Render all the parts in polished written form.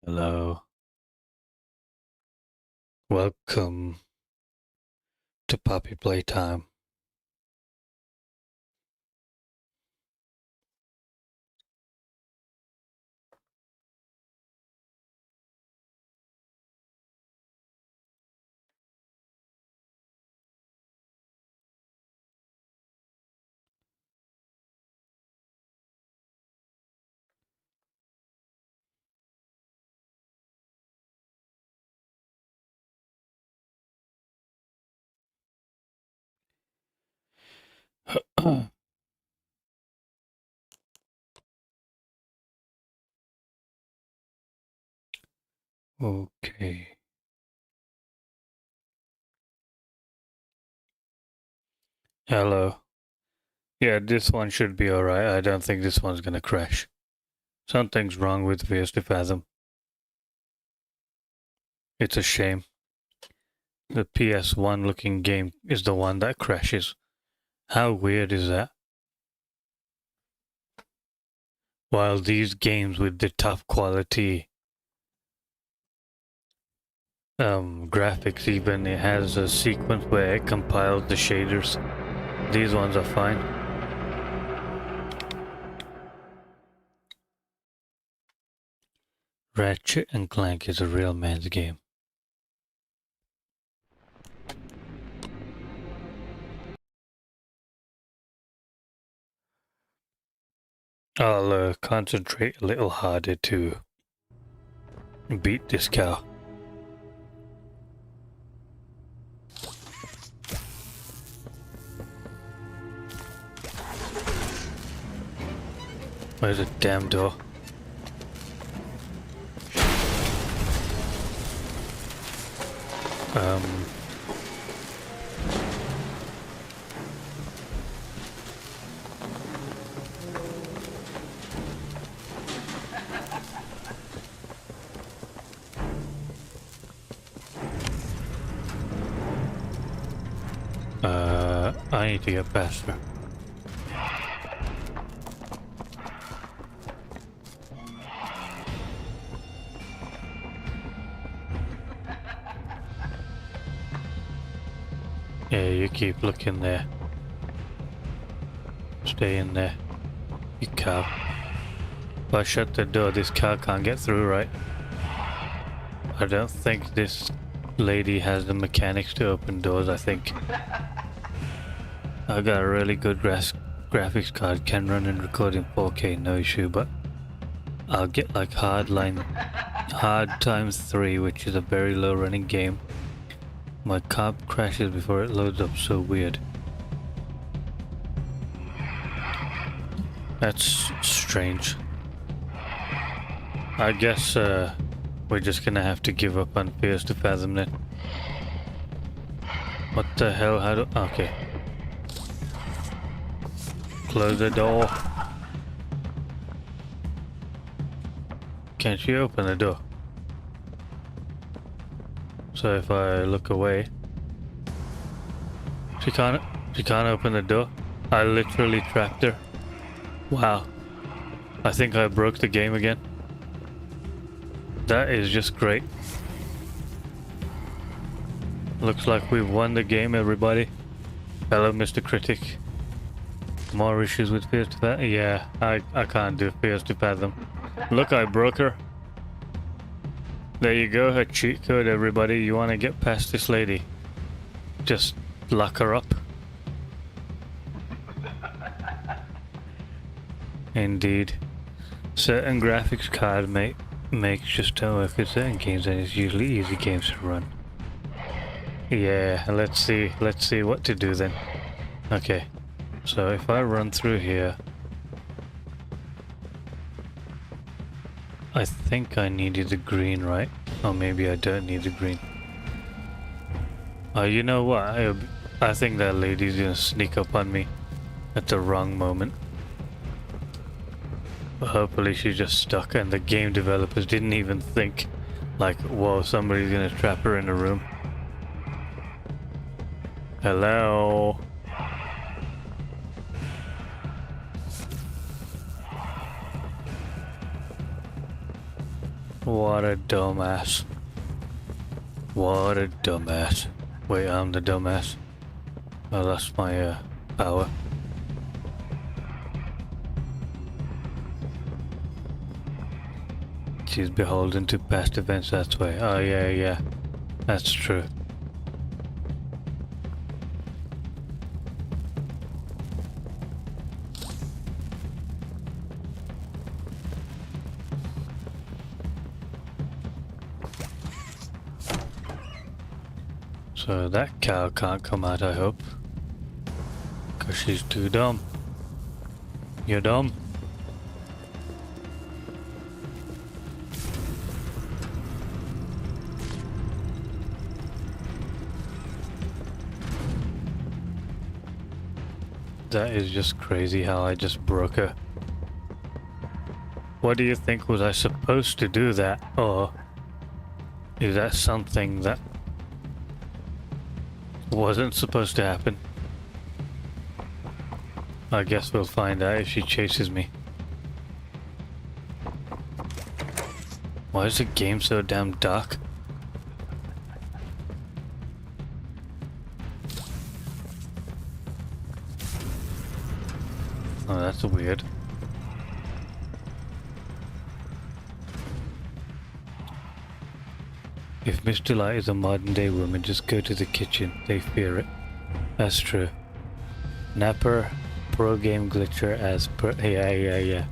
Hello. Welcome to Poppy Playtime. Okay. Hello. Yeah, this one should be alright. I don't think this one's gonna crash. Something's wrong with Fears to Fathom. It's a shame. The PS1 looking game is the one that crashes. How weird is that? While these games with the top quality graphics, even it has a sequence where it compiles the shaders. These ones are fine. Ratchet and Clank is a real man's game. I'll concentrate a little harder to beat this cow. Where's the damn door? I need to get past her. Yeah, you keep looking there. Stay in there, you cow. If I shut the door, this cow can't get through, right? I don't think this lady has the mechanics to open doors, I think. I got a really good graphics card, can run and record in 4K, no issue, but I'll get like hard times 3, which is a very low running game. My comp crashes before it loads up, so weird. That's strange. I guess we're just gonna have to give up on Fears to Fathom then. What the hell? How do... Okay. Close the door. Can't you open the door? So if I look away... She can't open the door? I literally trapped her. Wow. I think I broke the game again. That is just great. Looks like we've won the game, everybody. Hello, Mr. Critic. More issues with Fears to Fathom? Yeah, I can't do Fears to Fathom. Look, I broke her. There you go, her cheat code, everybody. You want to get past this lady? Just lock her up. Indeed. Certain graphics card makes just don't work with certain games, and it's usually easy games to run. Yeah, let's see what to do then. Okay, so if I run through here, I think I needed the green, right? Or maybe I don't need the green. Oh, you know what? I think that lady's gonna sneak up on me at the wrong moment. But hopefully she's just stuck and the game developers didn't even think like, whoa, somebody's gonna trap her in a room. Hello? What a dumbass. What a dumbass. Wait, I'm the dumbass. I lost my power. She's beholden to past events, that's why. Oh yeah, yeah. That's true. So that cow can't come out, I hope. Because she's too dumb. You're dumb? That is just crazy how I just broke her. What do you think? Was I supposed to do that? Or is that something that wasn't supposed to happen? I guess we'll find out if she chases me. Why is the game so damn dark? Oh, that's weird. If Mr. Light is a modern day woman, just go to the kitchen. They fear it. That's true. Napper, pro game glitcher as per. Yeah.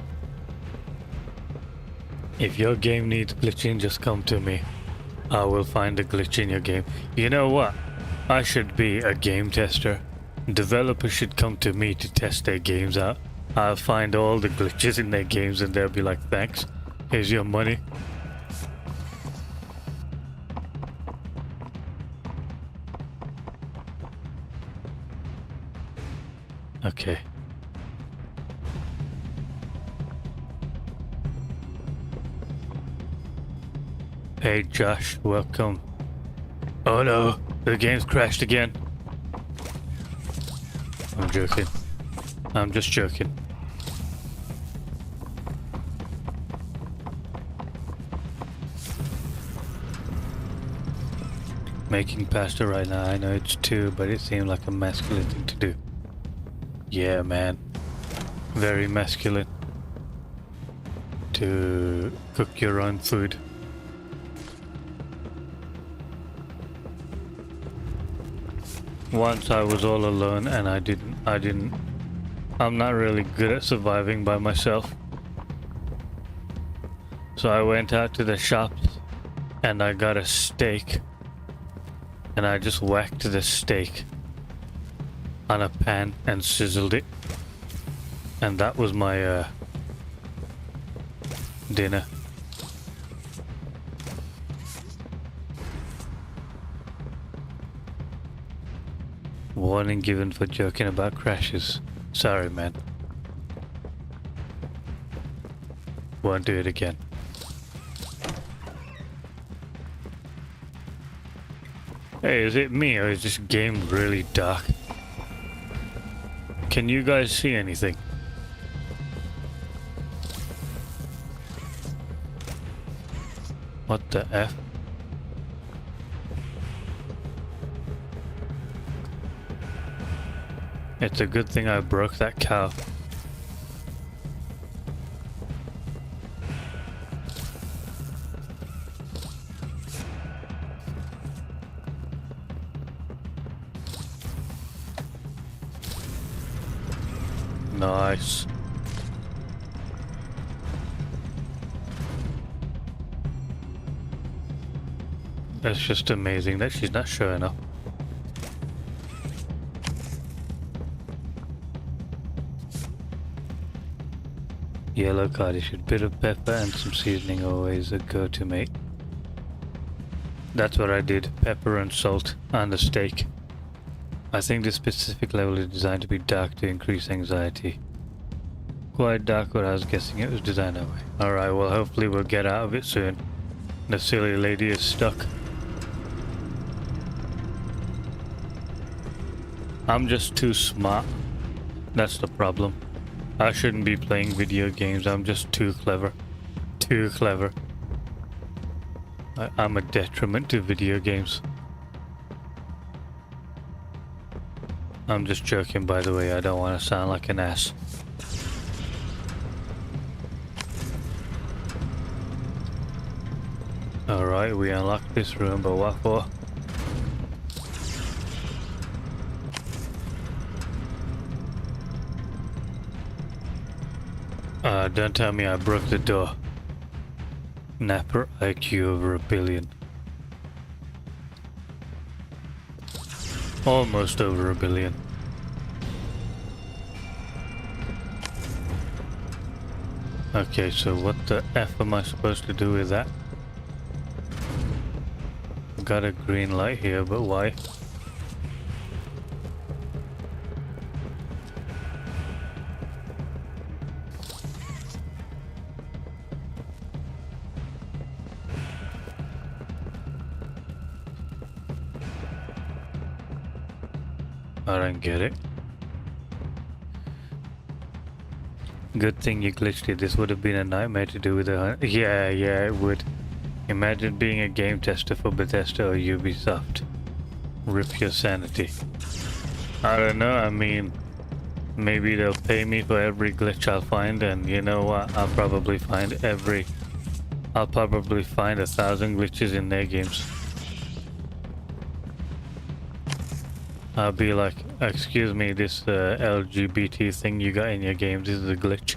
If your game needs glitching, just come to me. I will find a glitch in your game. You know what? I should be a game tester. Developers should come to me to test their games out. I'll find all the glitches in their games and they'll be like, thanks, here's your money. Okay. Hey Josh, welcome. Oh no, the game's crashed again. I'm joking. I'm just joking. Making pasta right now, I know it's 2, but it seemed like a masculine thing to do. Yeah, man. Very masculine. To cook your own food. Once I was all alone and I'm not really good at surviving by myself. So I went out to the shops and I got a steak. And I just whacked the steak on a pan and sizzled it. And that was my dinner. Warning given for joking about crashes. Sorry, man. Won't do it again. Hey, is it me or is this game really dark? Can you guys see anything? What the F? It's a good thing I broke that cow. Nice. That's just amazing that she's not showing up. Yellow codish, a bit of pepper and some seasoning, always a go-to, mate. That's what I did, pepper and salt on the steak. I think this specific level is designed to be dark to increase anxiety. Quite dark, but I was guessing it was designed that way. Alright, well hopefully we'll get out of it soon. The silly lady is stuck. I'm just too smart. That's the problem. I shouldn't be playing video games, I'm just too clever. Too clever. I'm a detriment to video games. I'm just joking, by the way. I don't want to sound like an ass. Alright, we unlocked this room, but what for? Don't tell me I broke the door. Napper IQ over 1 billion. Almost over 1 billion. Okay, so what the F am I supposed to do with that? Got a green light here, but why? I don't get it. Good thing you glitched it. This would have been a nightmare to do with a... Yeah, it would. Imagine being a game tester for Bethesda or Ubisoft. Rip your sanity. I don't know, I mean... Maybe they'll pay me for every glitch I'll find, and you know what? I'll probably find 1,000 glitches in their games. I'll be like, excuse me, this LGBT thing you got in your games is a glitch.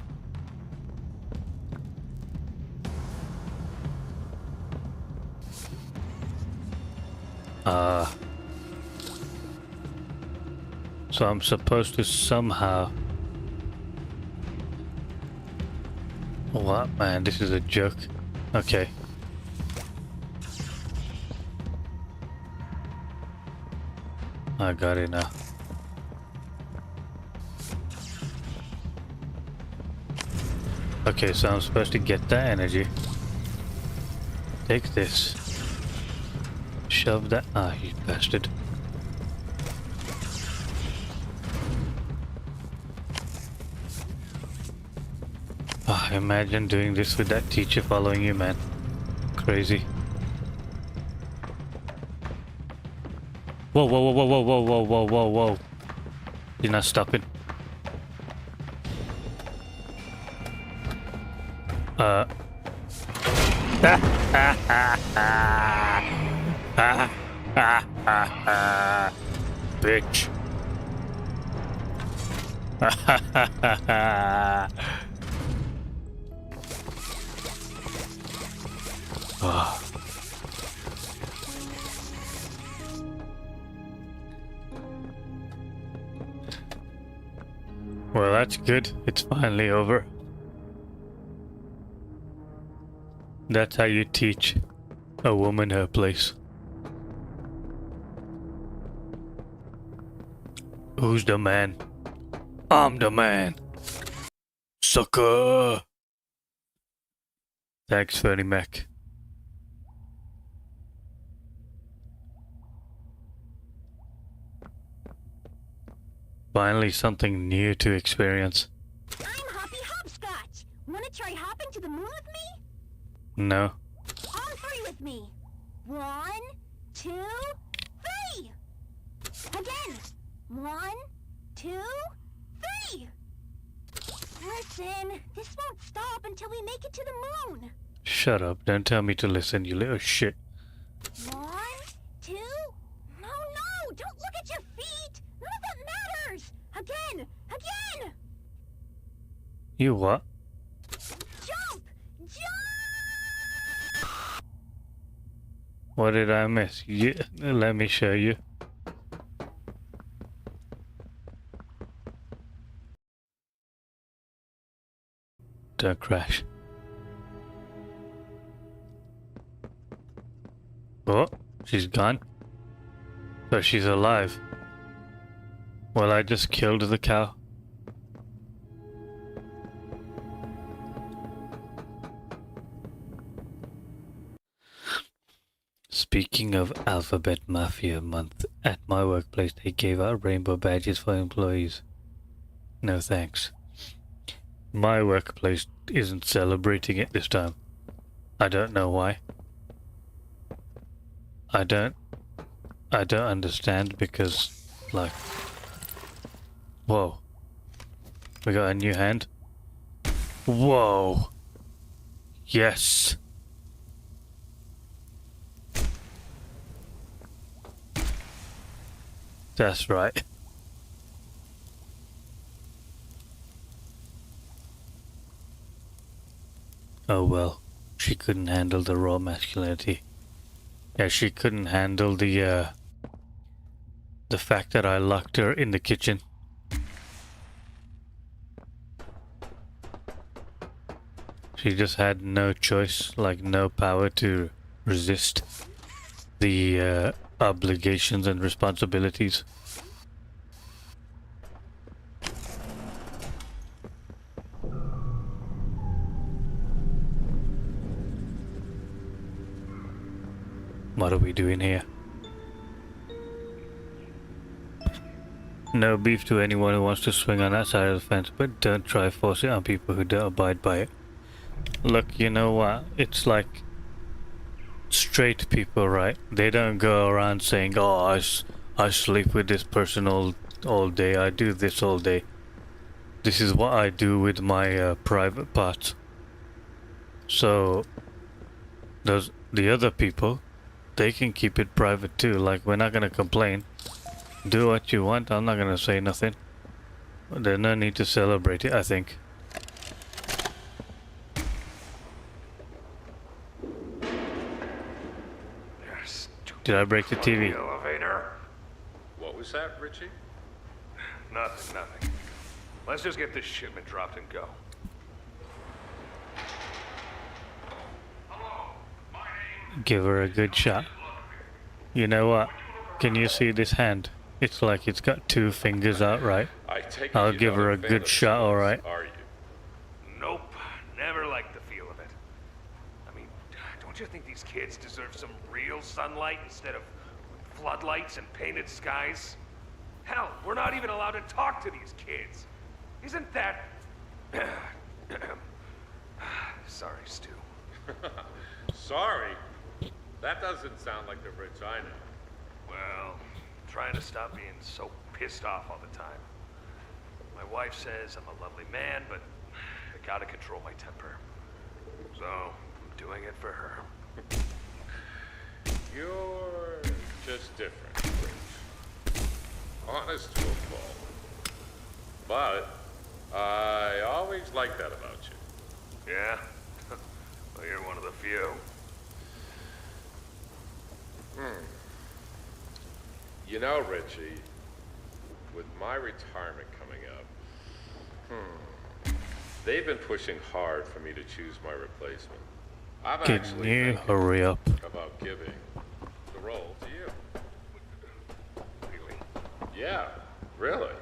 So I'm supposed to somehow... What, man? This is a joke. Okay. I got it now. Okay, so I'm supposed to get that energy. Take this. Shove that. Ah, you bastard. Ah, imagine doing this with that teacher following you, man. Crazy. Whoa, whoa, whoa, whoa, whoa, whoa, whoa, whoa, whoa. You're not stopping. Bitch. Oh. Well, that's good. It's finally over. That's how you teach a woman her place. Who's the man? I'm the man. Sucker. Thanks, Fernie Mac. Finally something new to experience. I'm Hoppy Hopscotch. Wanna try hopping to the moon with me? No. On 3 with me. 1, 2, 3. Again. 1, 2, 3. Listen, this won't stop until we make it to the moon. Shut up. Don't tell me to listen, you little shit. 1, 2. No, don't look at your feet. None of that matters. Again. You what? Jump. What did I miss? Let me show you. Don't crash. Oh, she's gone. So she's alive. Well, I just killed the cow. Speaking of Alphabet Mafia Month, at my workplace they gave out rainbow badges for employees. No thanks. My workplace isn't celebrating it this time. I don't know why. I don't understand because, like, whoa, we got a new hand. Whoa, yes. That's right. Oh well, she couldn't handle the raw masculinity. Yeah, she couldn't handle the fact that I locked her in the kitchen. She just had no choice, like no power to resist the obligations and responsibilities. What are we doing here? No beef to anyone who wants to swing on that side of the fence, but don't try force it on people who don't abide by it. Look, you know what? It's like straight people, right? They don't go around saying, "Oh, I sleep with this person all day. I do this all day. This is what I do with my private parts." So the other people, they can keep it private too. Like, we're not gonna complain. Do what you want. I'm not gonna say nothing. There's no need to celebrate it, I think. Did I break the TV? Elevator. What was that, Richie? Nothing. Let's just get this shipment dropped and go. Hello, my name. Give her a good shot. You know what? Can you see this hand? It's like it's got two fingers out, right? I'll give her a good shot, alright? Are you? Nope. Never liked the feel of it. I mean, don't you think these kids deserve some real sunlight instead of floodlights and painted skies? Hell, we're not even allowed to talk to these kids. Isn't that... Sorry, Stu. Sorry? That doesn't sound like the Rich I know. Well, I'm trying to stop being so pissed off all the time. My wife says I'm a lovely man, but I gotta control my temper. So, I'm doing it for her. You're just different, Rich. Honest to a fault. But I always liked that about you. Yeah? Well, you're one of the few. You know, Richie, with my retirement coming up, they've been pushing hard for me to choose my replacement. I've Can actually you thinking hurry up? about giving the role to you. Really? Yeah, really.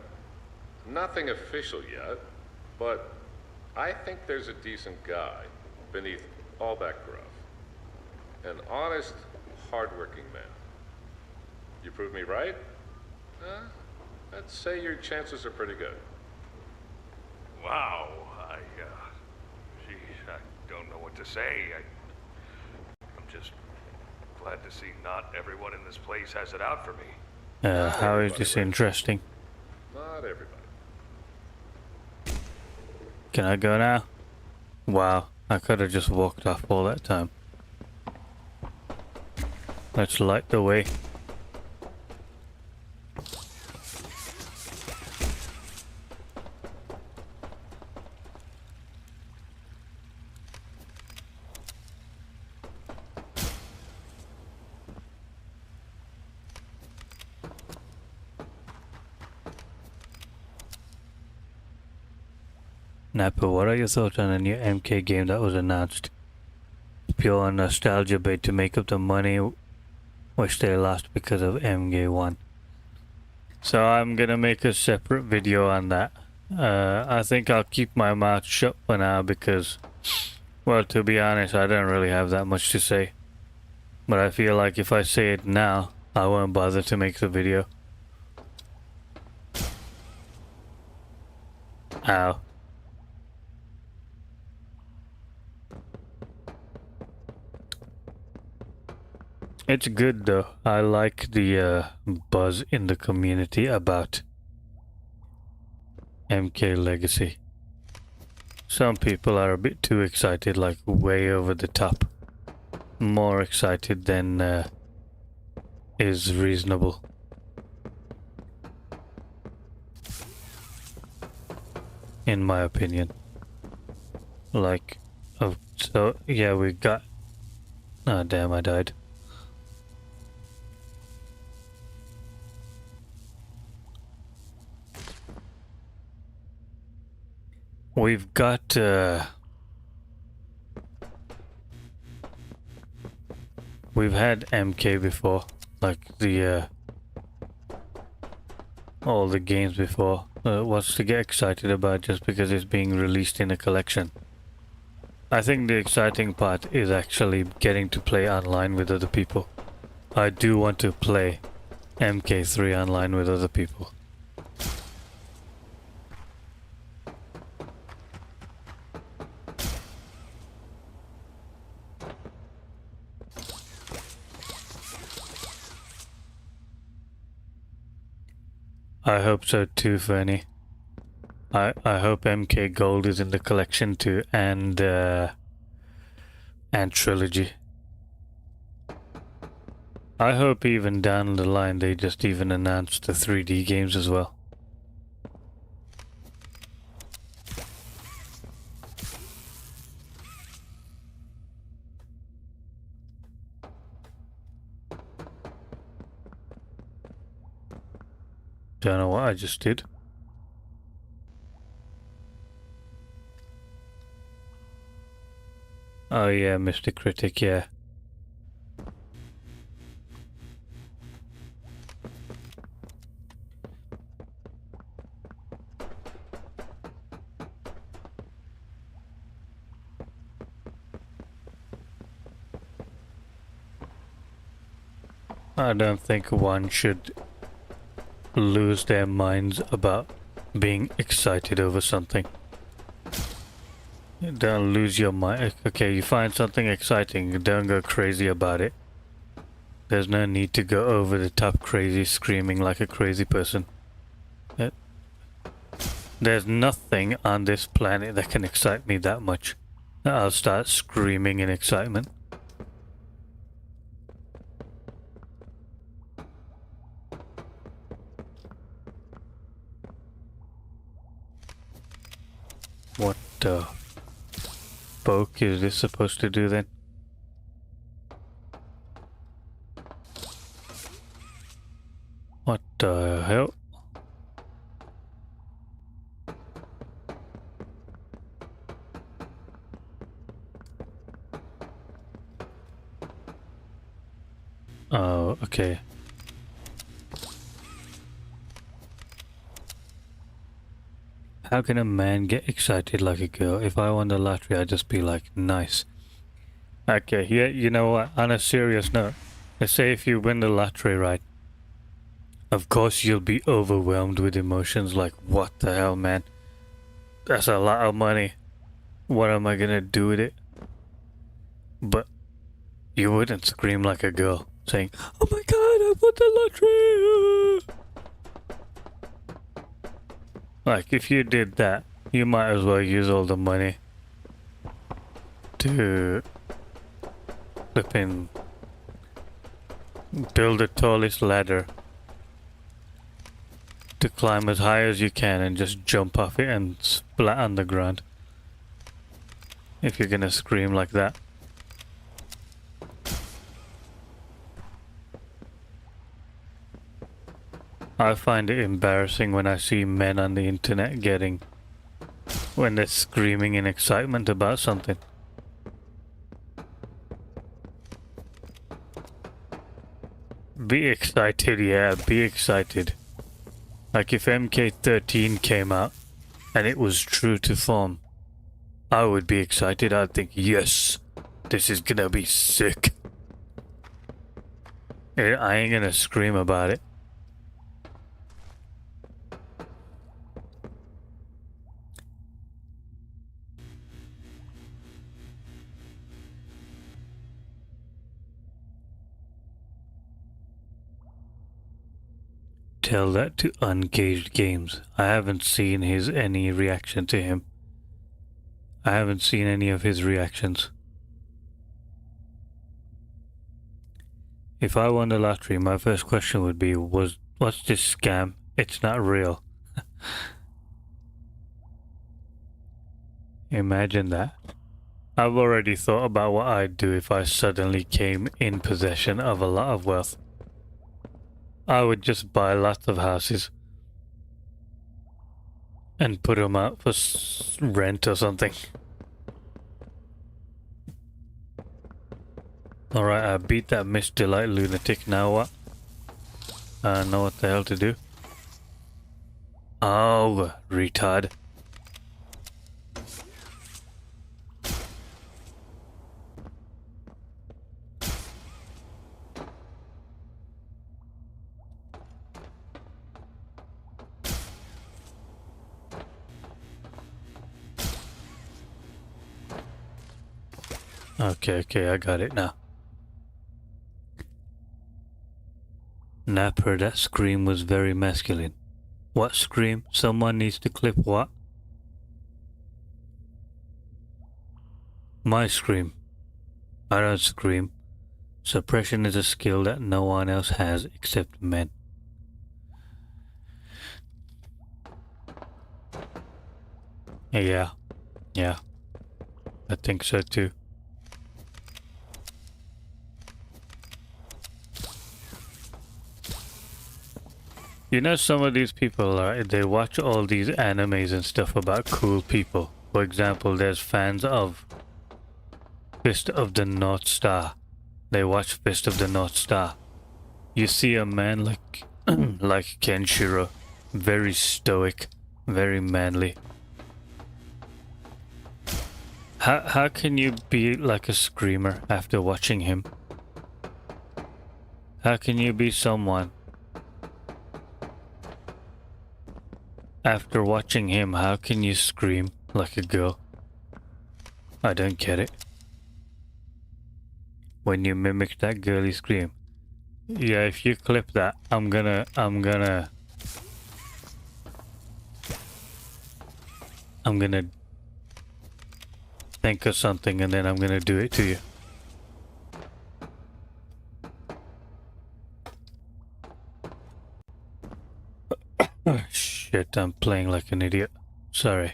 Nothing official yet, but I think there's a decent guy beneath all that gruff. An honest, hardworking man. You prove me right? I'd say your chances are pretty good. Wow. Geez, I don't know what to say. I'm just glad to see not everyone in this place has it out for me. How is this interesting? Not everybody. Can I go now? Wow, I could have just walked off all that time. Let's light the way. Napper, what are your thoughts on the new MK game that was announced? Pure nostalgia bait to make up the money which they lost because of MK1. So I'm gonna make a separate video on that. I think I'll keep my mouth shut for now because, well, to be honest, I don't really have that much to say. But I feel like if I say it now, I won't bother to make the video. Ow. It's good though. I like the buzz in the community about MK Legacy. Some people are a bit too excited, like way over the top. More excited than is reasonable. In my opinion. Like, oh, so yeah, we got. Oh, damn, I died. We've got. We've had MK before, like the all the games before. What's to get excited about just because it's being released in a collection? I think the exciting part is actually getting to play online with other people. I do want to play MK3 online with other people. I hope so too, Fernie. I hope MK Gold is in the collection too, and Trilogy. I hope even down the line they just even announce the 3D games as well. Don't know what I just did. Oh yeah, Mr. Critic, yeah. I don't think one should lose their minds about being excited over something. Don't lose your mind. Okay, you find something exciting, don't go crazy about it. There's no need to go over the top crazy, screaming like a crazy person. There's nothing on this planet that can excite me that much. I'll start screaming in excitement. What the poke is this supposed to do then? What the hell? Oh, okay. How can a man get excited like a girl? If I won the lottery, I'd just be like, nice. Okay, yeah, you know what? On a serious note, let's say if you win the lottery, right? Of course you'll be overwhelmed with emotions like, what the hell, man? That's a lot of money. What am I gonna do with it? But you wouldn't scream like a girl, saying, oh my god, I won the lottery! Like, if you did that, you might as well use all the money to flipping build the tallest ladder to climb as high as you can and just jump off it and splat on the ground. If you're gonna scream like that. I find it embarrassing when I see men on the internet when they're screaming in excitement about something. Be excited, yeah, be excited. Like if MK13 came out and it was true to form, I would be excited. I'd think, yes, this is gonna be sick. I ain't gonna scream about it. tell that to Uncaged Games. I haven't seen any reaction to him. I haven't seen any of his reactions. If I won the lottery, my first question would be, what's this scam? It's not real. Imagine that. I've already thought about what I'd do if I suddenly came in possession of a lot of wealth. I would just buy lots of houses and put them out for rent or something. Alright, I beat that Miss Delight lunatic. Now what? I don't know what the hell to do. Oh, retard. Okay, I got it now. Napper, that scream was very masculine. What scream? Someone needs to clip what? My scream. I don't scream. Suppression is a skill that no one else has except men. Yeah. I think so too. You know, some of these people they watch all these animes and stuff about cool people. For example, there's fans of Fist of the North Star. They watch Fist of the North Star. You see a man like like Kenshiro, very stoic, very manly. How can you be like a screamer after watching him? How can you be someone after watching him? How can you scream like a girl? I don't get it. When you mimic that girly scream. Yeah, if you clip that, I'm gonna think of something and then I'm gonna do it to you. Oh, shit, I'm playing like an idiot. Sorry.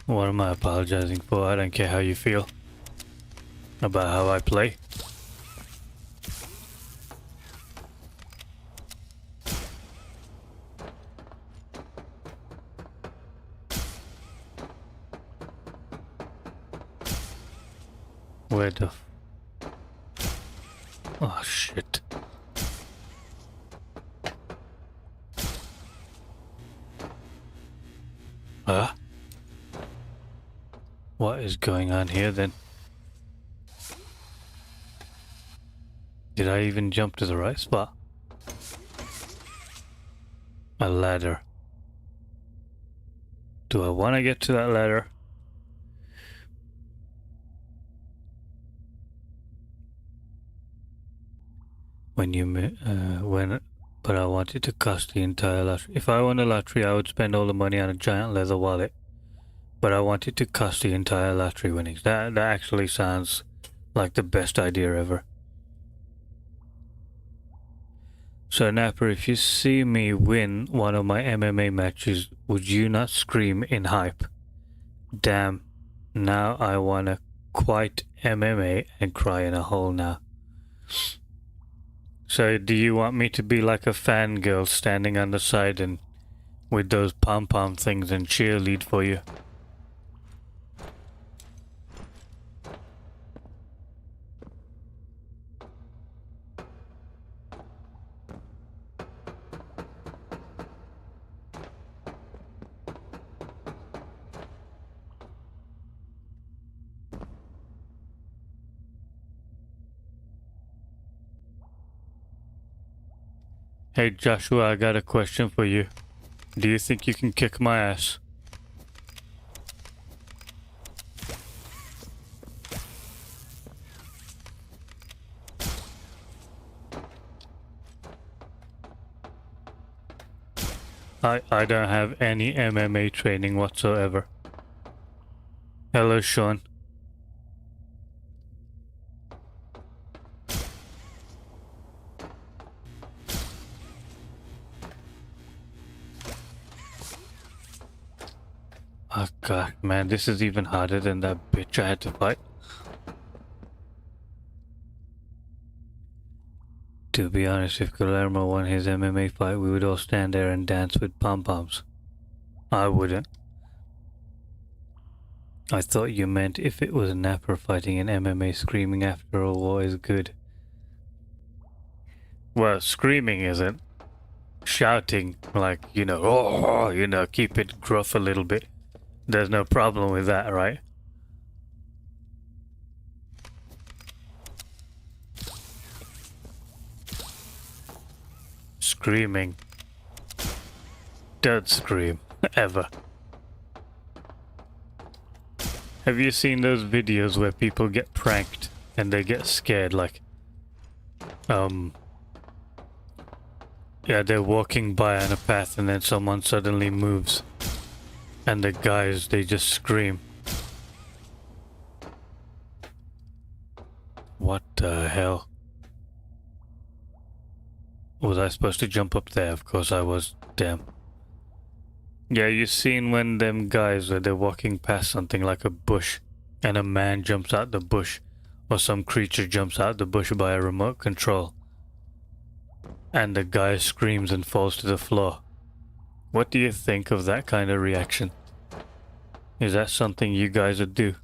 What am I apologizing for? I don't care how you feel about how I play. Where the oh shit. Huh? What is going on here then? Did I even jump to the right spot? A ladder. Do I want to get to that ladder? But I wanted to cost the entire lottery. If I won the lottery, I would spend all the money on a giant leather wallet. But I wanted to cost the entire lottery winnings. That actually sounds like the best idea ever. So Napper, if you see me win one of my MMA matches, would you not scream in hype? Damn, now I wanna quit MMA and cry in a hole now. So do you want me to be like a fangirl standing on the side and with those pom-pom things and cheerlead for you? Hey Joshua, I got a question for you. Do you think you can kick my ass? I don't have any MMA training whatsoever. Hello, Sean. Oh god, man, this is even harder than that bitch I had to fight. To be honest, if Guillermo won his MMA fight, we would all stand there and dance with pom-poms. I wouldn't. I thought you meant if it was Napper fighting in MMA, screaming after a war is good. Well, screaming isn't. Shouting, like, you know, oh, you know, keep it gruff a little bit. There's no problem with that, right? Screaming. Don't scream, ever. Have you seen those videos where people get pranked and they get scared, like, yeah, they're walking by on a path and then someone suddenly moves and the guys, they just scream. What the hell? Was I supposed to jump up there? Of course I was. Damn. Yeah, you seen when them guys, where they're walking past something like a bush and a man jumps out the bush or some creature jumps out the bush by a remote control and the guy screams and falls to the floor. What do you think of that kind of reaction? Is that something you guys would do?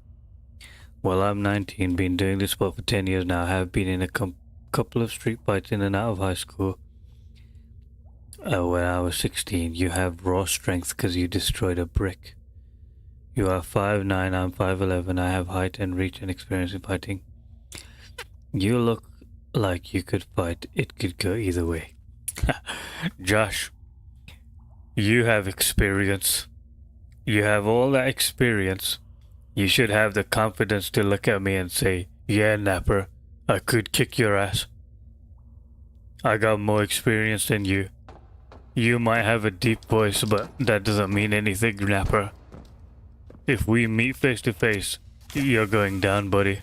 Well, I'm 19, been doing this sport for 10 years now. I have been in a couple of street fights in and out of high school. When I was 16, you have raw strength because you destroyed a brick. You are 5'9", I'm 5'11", I have height and reach and experience in fighting. You look like you could fight, it could go either way. Josh, you have experience. You have all that experience. You should have the confidence to look at me and say, yeah, Napper, I could kick your ass. I got more experience than you. You might have a deep voice, but that doesn't mean anything, Napper. If we meet face to face, you're going down, buddy.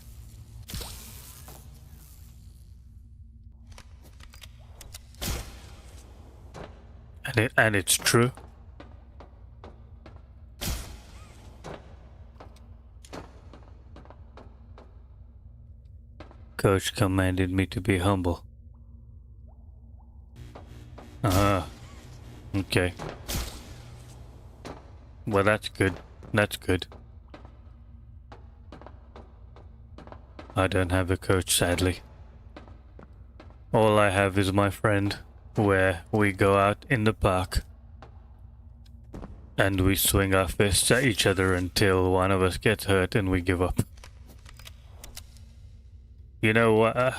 And it's true. Coach commanded me to be humble. Okay. Well, that's good. That's good. I don't have a coach, sadly. All I have is my friend, where we go out in the park and we swing our fists at each other until one of us gets hurt and we give up. You know what?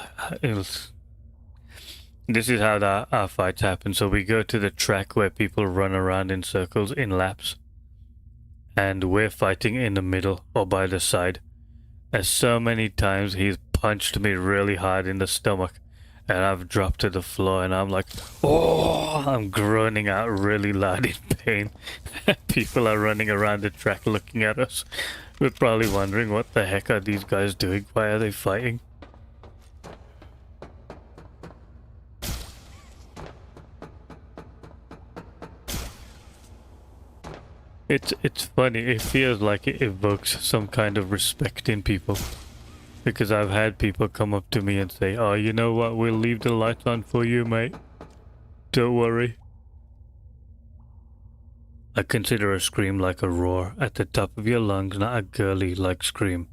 This is how our fights happen. So we go to the track where people run around in circles in laps. And we're fighting in the middle or by the side. And so many times he's punched me really hard in the stomach. And I've dropped to the floor and I'm like, oh, I'm groaning out really loud in pain. People are running around the track looking at us. We're probably wondering, what the heck are these guys doing? Why are they fighting? It's funny, it feels like it evokes some kind of respect in people. Because I've had people come up to me and say, oh, you know what, we'll leave the lights on for you, mate. Don't worry. I consider a scream like a roar at the top of your lungs, not a girly like scream,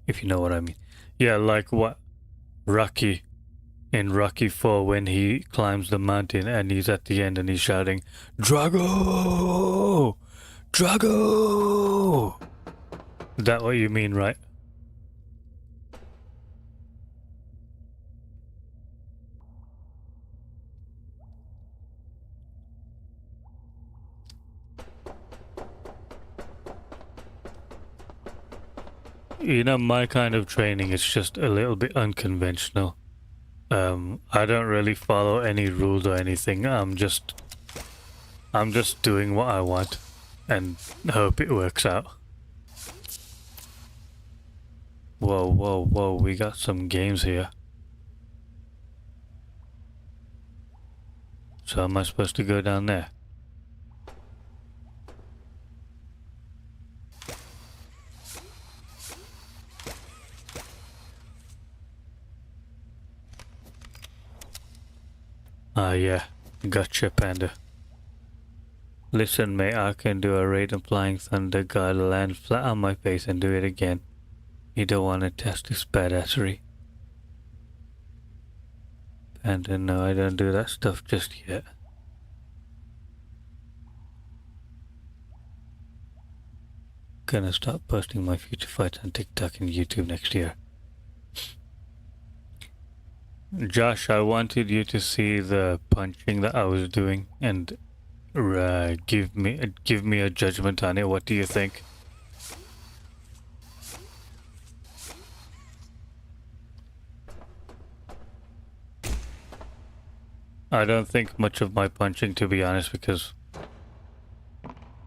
if you know what I mean. Yeah, like what Rocky in Rocky 4 when he climbs the mountain and he's at the end and he's shouting, Drago! Drago! Is that what you mean, right? You know, my kind of training is just a little bit unconventional. I don't really follow any rules or anything. I'm just I'm just doing what I want and hope it works out. Whoa, whoa, whoa, we got some games here. So am I supposed to go down there? Ah, yeah. Gotcha, Panda. Listen, mate, I can do a raid and flying thunder guy land flat on my face and do it again. You don't want to test this badassery. Panda, no, I don't do that stuff just yet. Gonna start posting my future fights on TikTok and YouTube next year. Josh, I wanted you to see the punching that I was doing and give me a judgment on it. What do you think? I don't think much of my punching, to be honest, because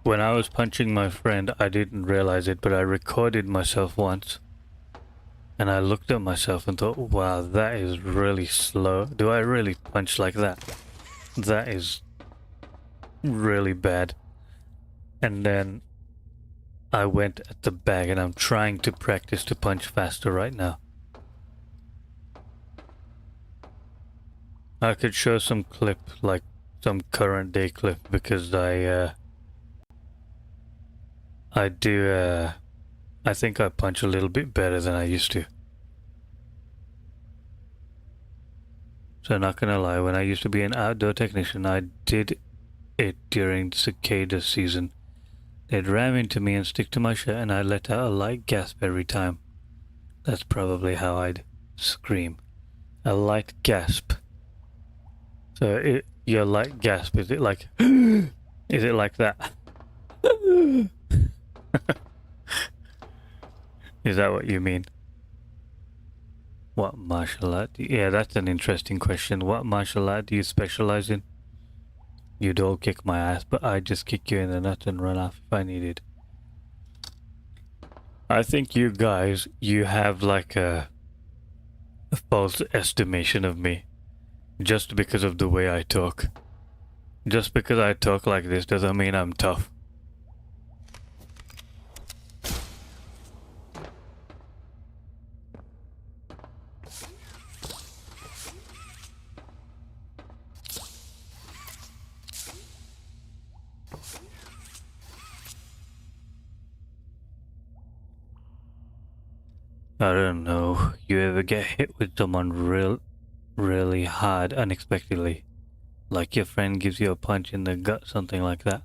when I was punching my friend, I didn't realize it, but I recorded myself once. And I looked at myself and thought, wow, that is really slow. Do I really punch like that? That is really bad. And then I went at the bag and I'm trying to practice to punch faster right now. I could show some clip, like some current day clip, because I think I punch a little bit better than I used to. So not gonna lie, when I used to be an outdoor technician, I did it during the cicada season. They'd ram into me and stick to my shirt and I'd let out a light gasp every time. That's probably how I'd scream. A light gasp. So your light gasp, is it like is it like that? Is that what you mean? What martial art? Yeah, that's an interesting question. What martial art do you specialize in? You'd all kick my ass, but I'd just kick you in the nuts and run off if I needed. I think you guys, you have like a false estimation of me. Just because of the way I talk. Just because I talk like this doesn't mean I'm tough. I don't know. You ever get hit with someone really hard unexpectedly? Like your friend gives you a punch in the gut, something like that?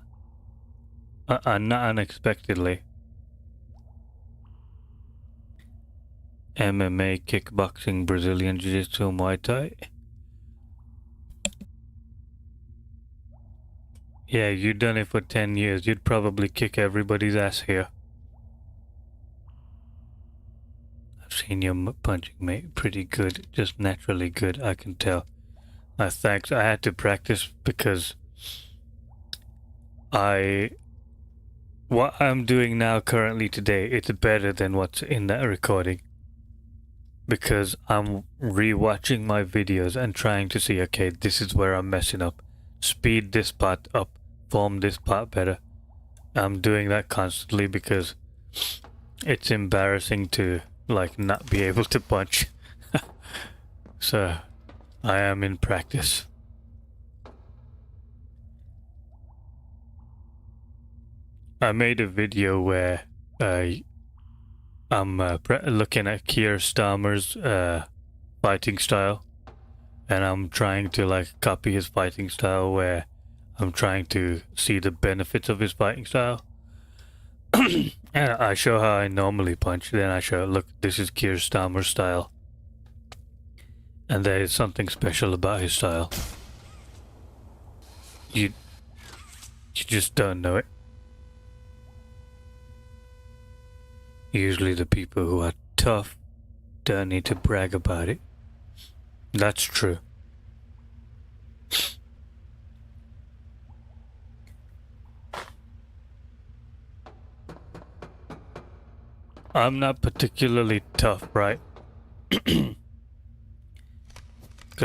Not unexpectedly. MMA, kickboxing, Brazilian Jiu-Jitsu, Muay Thai. Yeah, you've done it for 10 years. You'd probably kick everybody's ass here. I've seen your punching, mate. Pretty good. Just naturally good, I can tell. Thanks. I had to practice because what I'm doing now currently today, it's better than what's in that recording. Because I'm rewatching my videos and trying to see, okay, this is where I'm messing up. Speed this part up, form this part better. I'm doing that constantly because it's embarrassing to like not be able to punch. So I am in practice. I made a video where I'm looking at Keir Starmer's fighting style, and I'm trying to like copy his fighting style, where I'm trying to see the benefits of his fighting style. And I show how I normally punch, then I show, look, this is Keir Starmer's style. And there is something special about his style. You just don't know it. Usually the people who are tough don't need to brag about it. That's true. I'm not particularly tough, right? Because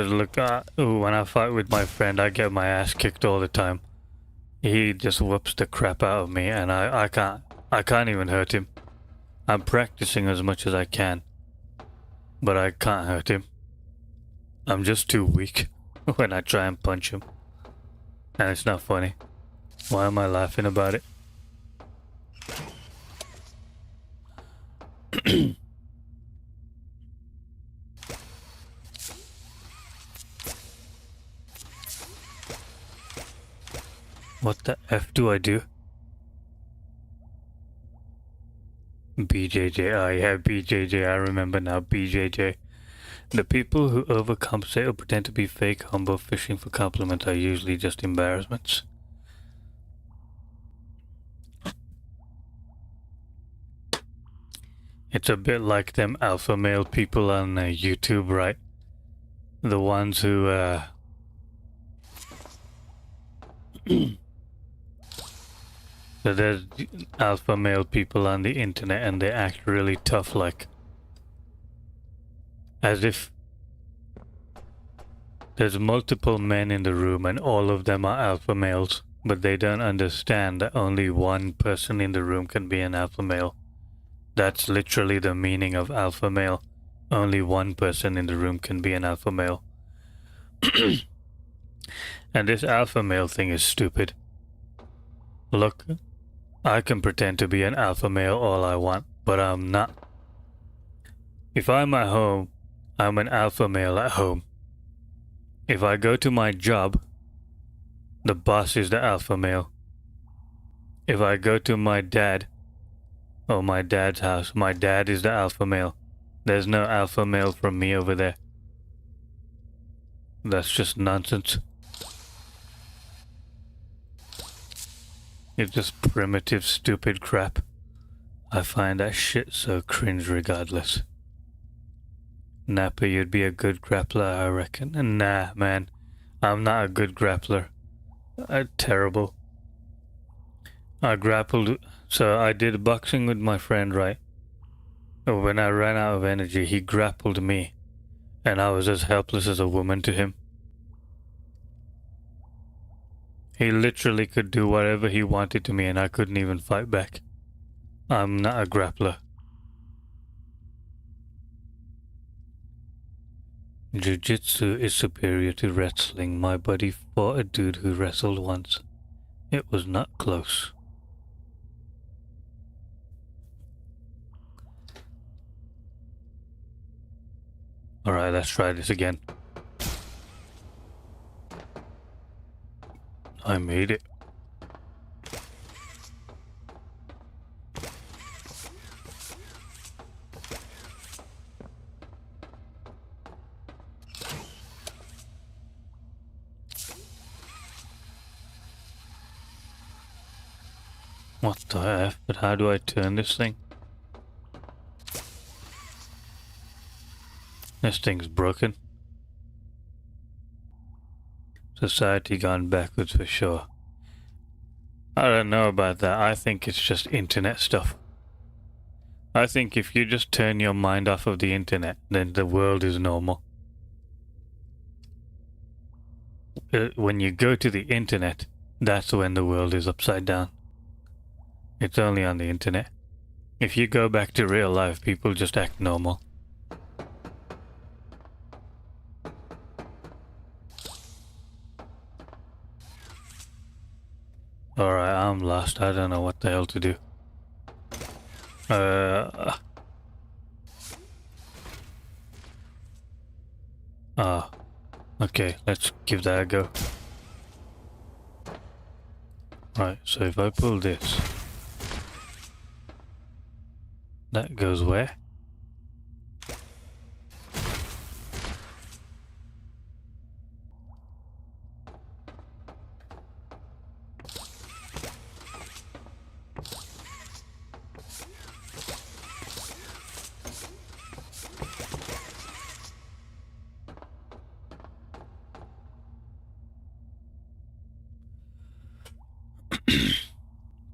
look, when I fight with my friend, I get my ass kicked all the time. He just whoops the crap out of me, and I can't even hurt him. I'm practicing as much as I can, but I can't hurt him. I'm just too weak when I try and punch him. And it's not funny. Why am I laughing about it? What the F do I do? BJJ, oh yeah, BJJ, I remember now, BJJ. The people who overcompensate or pretend to be fake, humble, fishing for compliments are usually just embarrassments. It's a bit like them alpha male people on YouTube, right? The ones who, so there's alpha male people on the internet and they act really tough, like as if there's multiple men in the room and all of them are alpha males, but they don't understand that only one person in the room can be an alpha male. That's literally the meaning of alpha male. Only one person in the room can be an alpha male. And this alpha male thing is stupid. Look, I can pretend to be an alpha male all I want, but I'm not. If I'm at home, I'm an alpha male at home. If I go to my job, the boss is the alpha male. If I go to my dad, or my dad's house, my dad is the alpha male. There's no alpha male from me over there. That's just nonsense. It's just primitive, stupid crap. I find that shit so cringe regardless. Napper, you'd be a good grappler, I reckon. Nah, man. I'm not a good grappler. Terrible. I grappled... So I did boxing with my friend, right? When I ran out of energy, he grappled me. And I was as helpless as a woman to him. He literally could do whatever he wanted to me and I couldn't even fight back. I'm not a grappler. Jiu-jitsu is superior to wrestling. My buddy fought a dude who wrestled once. It was not close. Alright, let's try this again. I made it. What the F? But how do I turn this thing? This thing's broken. Society gone backwards for sure. I don't know about that. I think it's just internet stuff. I think if you just turn your mind off of the internet, then the world is normal. When you go to the internet, that's when the world is upside down. It's only on the internet. If you go back to real life, people just act normal. Alright, I'm lost. I don't know what the hell to do. Okay, let's give that a go. Right, so if I pull this, that goes where?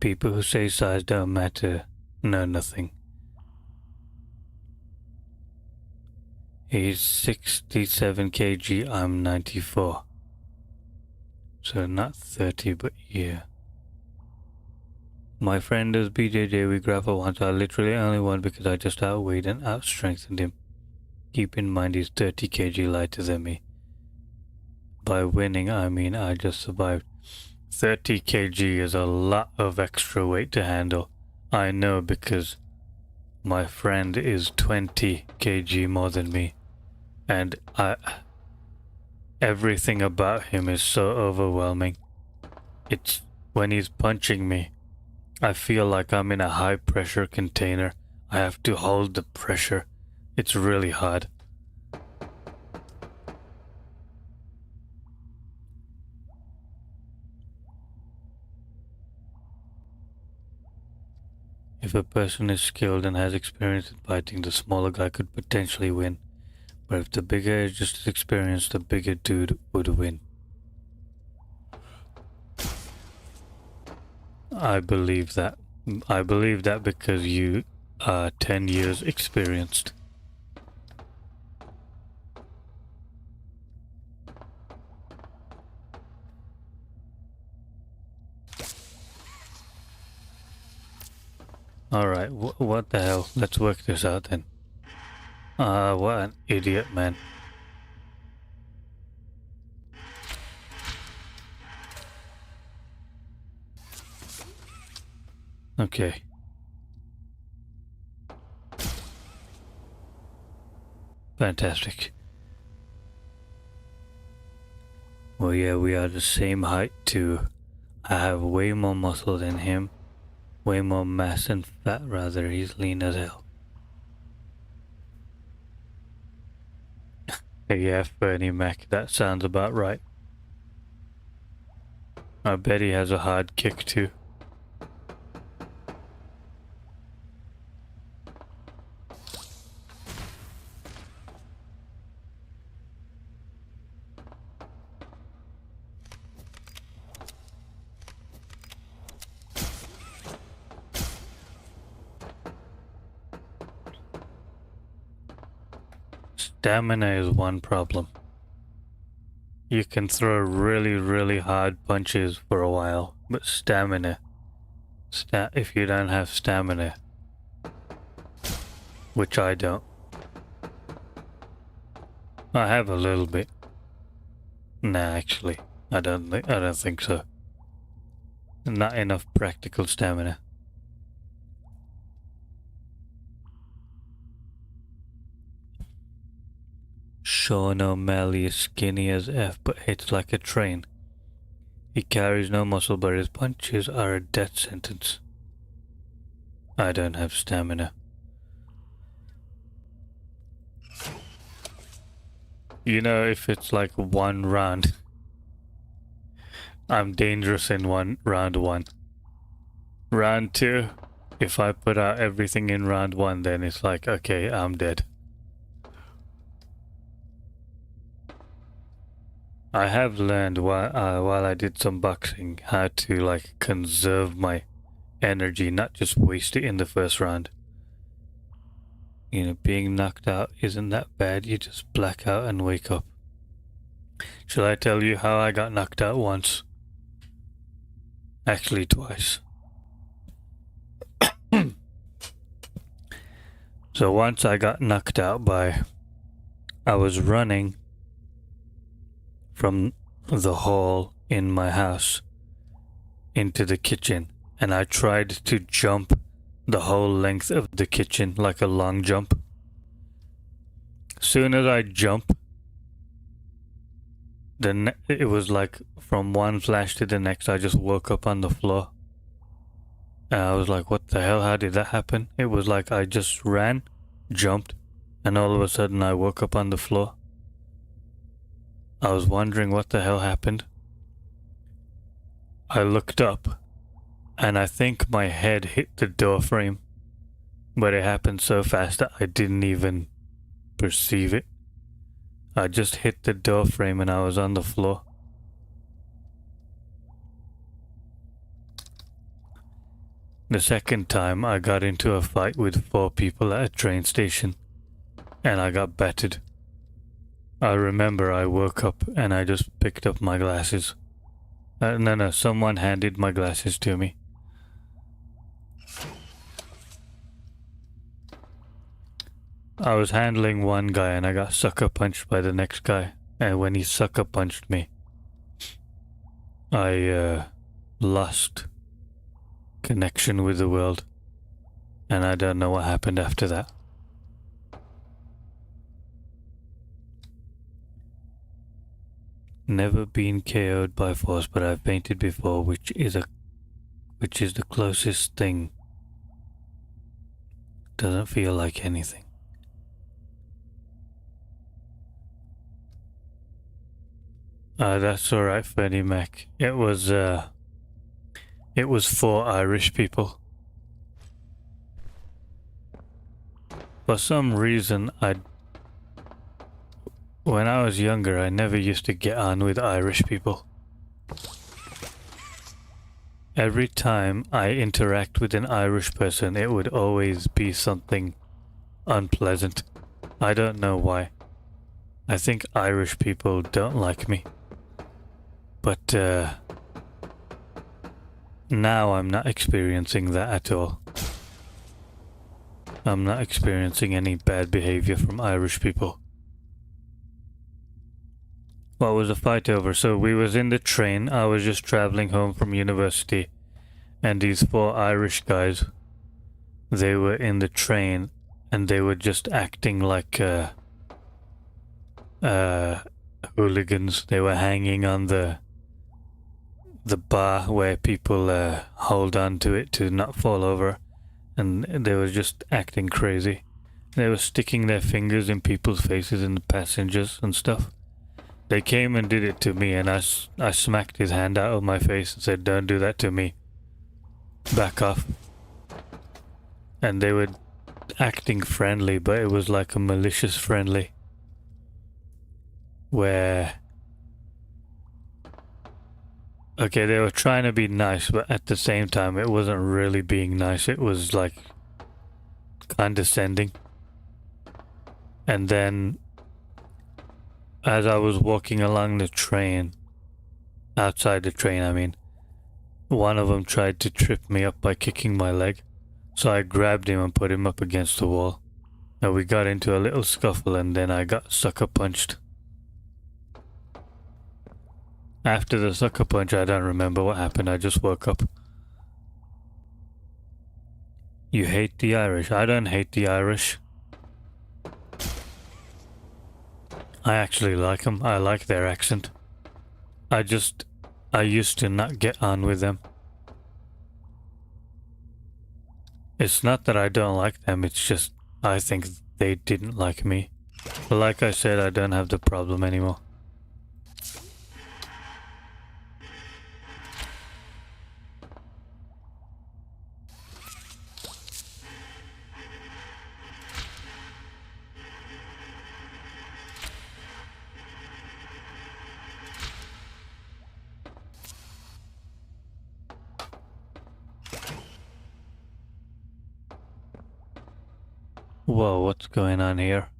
People who say size don't matter know nothing. He's 67 kg, I'm 94. So not 30, but yeah. My friend does BJJ with grapple once. I literally only won because I just outweighed and outstrengthened him. Keep in mind he's 30 kg lighter than me. By winning, I mean I just survived. 30 kg is a lot of extra weight to handle. I know because my friend is 20 kg more than me. And everything about him is so overwhelming. It's when he's punching me, I feel like I'm in a high pressure container. I have to hold the pressure. It's really hard. If a person is skilled and has experience in fighting, the smaller guy could potentially win. But if the bigger is just as experienced, the bigger dude would win. I believe that. I believe that because you are 10 years experienced. Alright, what the hell? Let's work this out then. What an idiot, man. Okay. Fantastic. Well, yeah, we are the same height too. I have way more muscle than him. Way more mass and fat, rather. He's lean as hell. Yeah, Fernie Mac, that sounds about right. I bet he has a hard kick too. Stamina is one problem. You can throw really hard punches for a while, but stamina, if you don't have stamina, which I don't. I have a little bit. Nah, actually, I don't think so. Not enough practical stamina. Sean O'Malley is skinny as F but hits like a train. He carries no muscle but his punches are a death sentence. I don't have stamina. You know, if it's like one round, I'm dangerous in round one. Round two, if I put out everything in round one, then it's like, okay, I'm dead. I have learned while I did some boxing how to like conserve my energy, not just waste it in the first round. You know, being knocked out isn't that bad, you just black out and wake up. Shall I tell you how I got knocked out once? Actually twice. So once I got knocked out by, I was running from the hall in my house into the kitchen, and I tried to jump the whole length of the kitchen like a long jump. Soon as I jump, it was like from one flash to the next, I just woke up on the floor. And I was like, what the hell, how did that happen? It was like I just ran, jumped, and all of a sudden I woke up on the floor. I was wondering what the hell happened. I looked up, and I think my head hit the door frame, but it happened so fast that I didn't even perceive it. I just hit the door frame and I was on the floor. The second time I got into a fight with 4 people at a train station, and I got battered. I remember I woke up and I just picked up my glasses. No, someone handed my glasses to me. I was handling one guy and I got sucker punched by the next guy. And when he sucker punched me, I lost connection with the world. And I don't know what happened after that. Never been KO'd by force, but I've painted before, which is the closest thing. Doesn't feel like anything. That's alright, Freddie Mac. It was for Irish people. For some reason, when I was younger, I never used to get on with Irish people. Every time I interact with an Irish person, it would always be something unpleasant. I don't know why. I think Irish people don't like me. But now I'm not experiencing that at all. I'm not experiencing any bad behavior from Irish people. What was the fight over? So we was in the train. I was just traveling home from university, and these 4 Irish guys, they were in the train and they were just acting like hooligans. They were hanging on the bar where people hold on to it to not fall over, and they were just acting crazy. They were sticking their fingers in people's faces and the passengers and stuff. They came and did it to me, and I smacked his hand out of my face and said, "Don't do that to me. Back off." And they were acting friendly, but it was like a malicious friendly, where okay, they were trying to be nice, but at the same time it wasn't really being nice. It was like condescending. And then as I was walking along the train, outside the train I mean, one of them tried to trip me up by kicking my leg. So I grabbed him and put him up against the wall. And we got into a little scuffle, and then I got sucker punched. After the sucker punch, I don't remember what happened. I just woke up. You hate the Irish? I don't hate the Irish. I actually like them. I like their accent. I used to not get on with them. It's not that I don't like them, it's just I think they didn't like me. But like I said, I don't have the problem anymore. Whoa, what's going on here?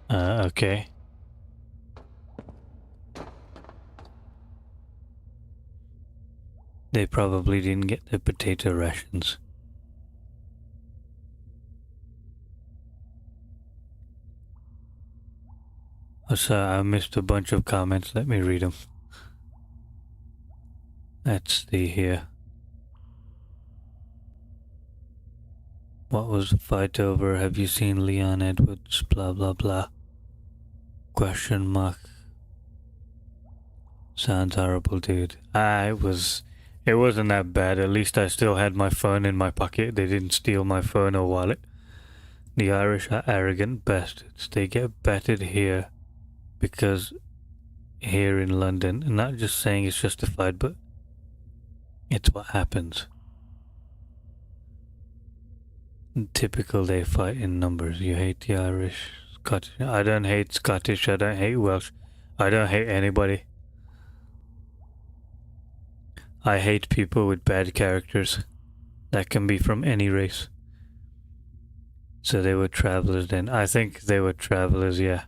Okay. They probably didn't get the potato rations. Oh, sorry, I missed a bunch of comments. Let me read them. Let's see here. What was the fight over? Have you seen Leon Edwards? Blah blah blah. Question mark. Sounds horrible, dude. It wasn't that bad. At least I still had my phone in my pocket. They didn't steal my phone or wallet. The Irish are arrogant bastards. They get battered here because here in London, I'm not just saying it's justified, but it's what happens. Typical, they fight in numbers. You hate the Irish, Scottish. I don't hate Scottish, I don't hate Welsh. I don't hate anybody. I hate people with bad characters. That can be from any race. So they were travelers then. I think they were travelers, yeah.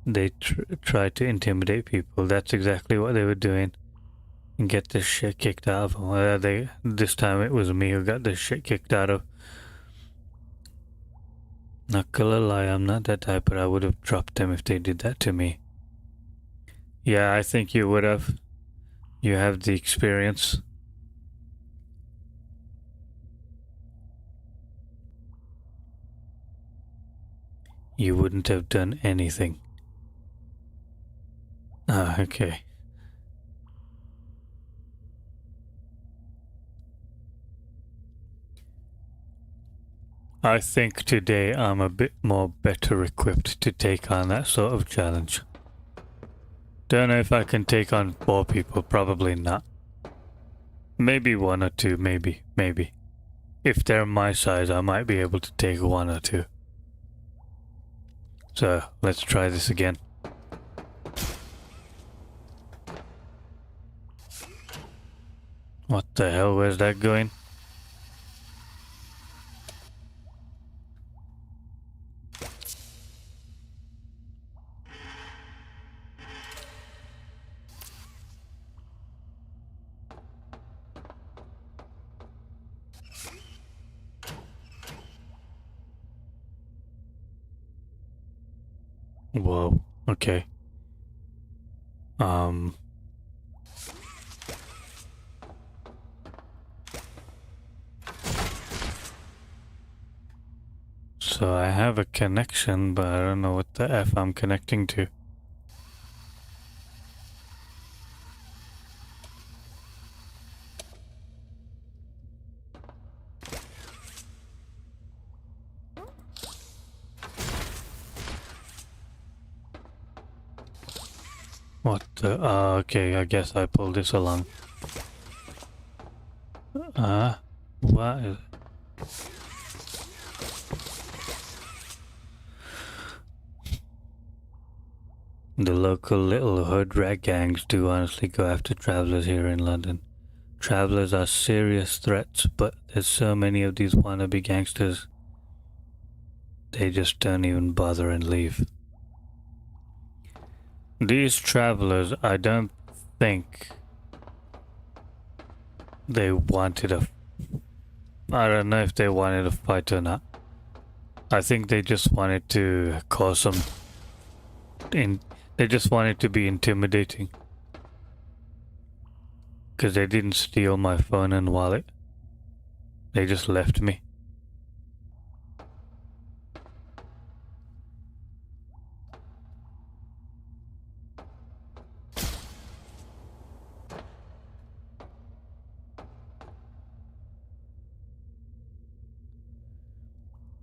They tried to intimidate people. That's exactly what they were doing. And get this shit kicked out of them. This time it was me who got this shit kicked out of. Not gonna lie, I'm not that type, but I would have dropped them if they did that to me. Yeah, I think you would have. You have the experience. You wouldn't have done anything. Ah, okay. I think today I'm a bit more better equipped to take on that sort of challenge. Don't know if I can take on 4 people, probably not. Maybe 1 or 2, maybe. If they're my size, I might be able to take 1 or 2. So, let's try this again. What the hell, where's that going? Whoa, okay. So I have a connection, but I don't know what the F I'm connecting to. What the? Okay, I guess I pulled this along. What is it? The local little hood rat gangs do honestly go after travelers here in London. Travelers are serious threats, but there's so many of these wannabe gangsters. They just don't even bother and leave. These travelers, I don't think they wanted I don't know if they wanted a fight or not. I think they just wanted to cause some... They just wanted to be intimidating. Because they didn't steal my phone and wallet. They just left me.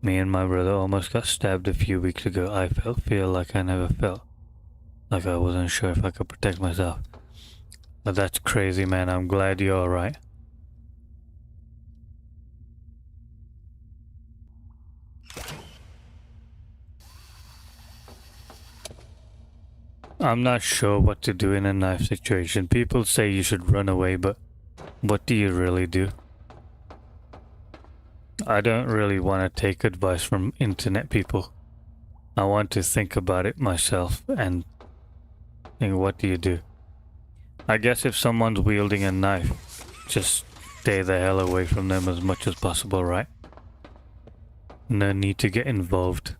Me and my brother almost got stabbed a few weeks ago. I feel like I never felt like I wasn't sure if I could protect myself. But that's crazy, man. I'm glad you're alright. I'm not sure what to do in a knife situation. People say you should run away, but what do you really do? I don't really want to take advice from internet people. I want to think about it myself and think, what do you do? I guess if someone's wielding a knife, just stay the hell away from them as much as possible, right? No need to get involved.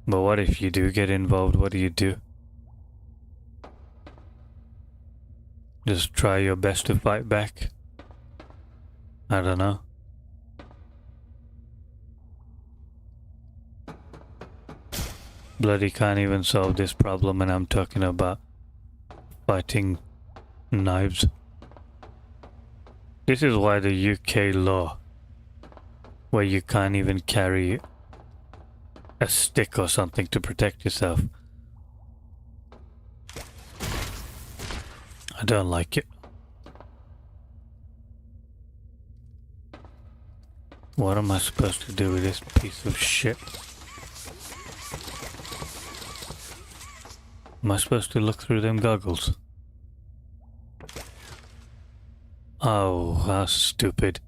But what if you do get involved? What do you do? Just try your best to fight back? I don't know. Bloody can't even solve this problem, and I'm talking about fighting knives. This is why the UK law, where you can't even carry a stick or something to protect yourself. I don't like it. What am I supposed to do with this piece of shit? Am I supposed to look through them goggles? Oh, how stupid.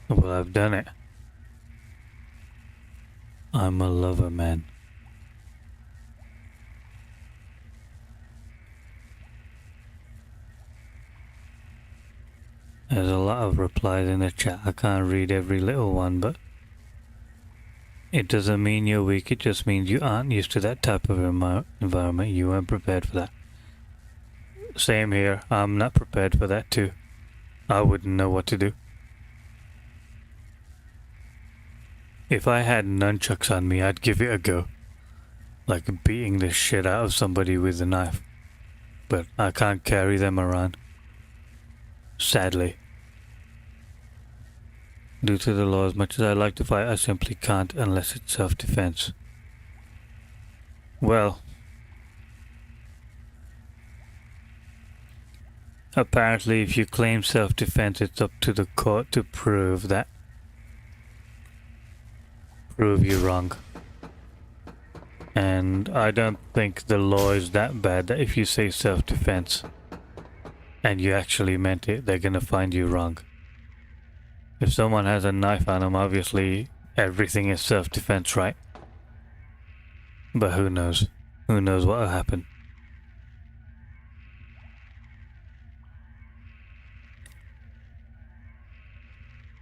Well, I've done it. I'm a lover, man. There's a lot of replies in the chat. I can't read every little one, but it doesn't mean you're weak. It just means you aren't used to that type of environment. You weren't prepared for that. Same here. I'm not prepared for that too. I wouldn't know what to do. If I had nunchucks on me, I'd give it a go. Like beating the shit out of somebody with a knife. But I can't carry them around. Sadly. Due to the law, as much as I like to fight, I simply can't unless it's self-defense. Well, apparently if you claim self-defense, it's up to the court to prove you're wrong. And I don't think the law is that bad that if you say self-defense and you actually meant it, they're gonna find you wrong. If someone has a knife on them, obviously everything is self-defense, right? But who knows? Who knows what will happen?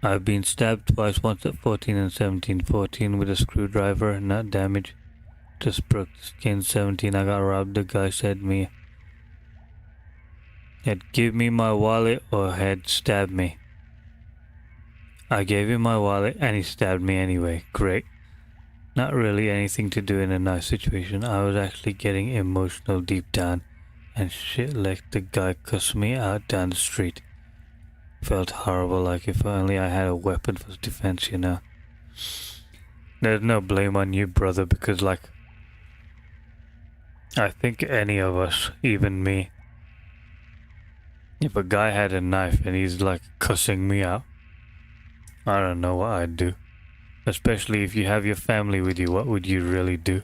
I've been stabbed twice, once at 14 and 17. 14 with a screwdriver, not damage. Just broke the skin. 17, I got robbed. The guy said he'd give me my wallet or he'd stab me. I gave him my wallet and he stabbed me anyway. Great. Not really anything to do in a nice situation. I was actually getting emotional deep down and shit like the guy cussed me out down the street. Felt horrible, like if only I had a weapon for defense, you know. There's no blame on you, brother, because like I think any of us, even me, if a guy had a knife and he's like cussing me out, I don't know what I'd do. Especially if you have your family with you, what would you really do?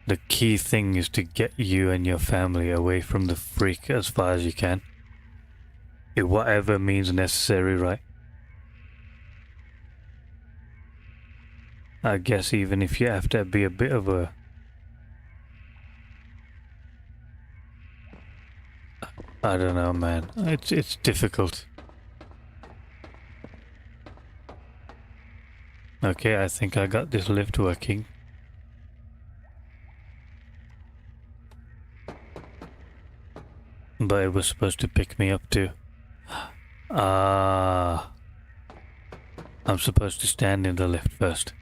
The key thing is to get you and your family away from the freak as far as you can. In whatever means necessary, right? I guess even if you have to be a bit of a... I don't know, man. It's difficult. Okay, I think I got this lift working. But it was supposed to pick me up too. I'm supposed to stand in the lift first.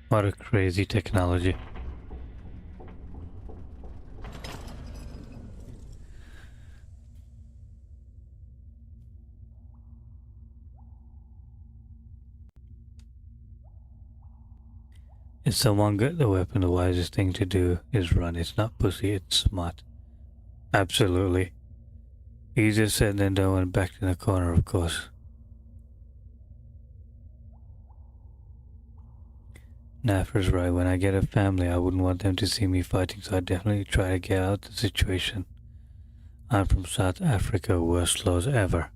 What a crazy technology. If someone got the weapon, the wisest thing to do is run. It's not pussy, it's smart. Absolutely. Easier said than done when backed in the corner, of course. Naffer's right. When I get a family, I wouldn't want them to see me fighting, so I'd definitely try to get out of the situation. I'm from South Africa, worst laws ever.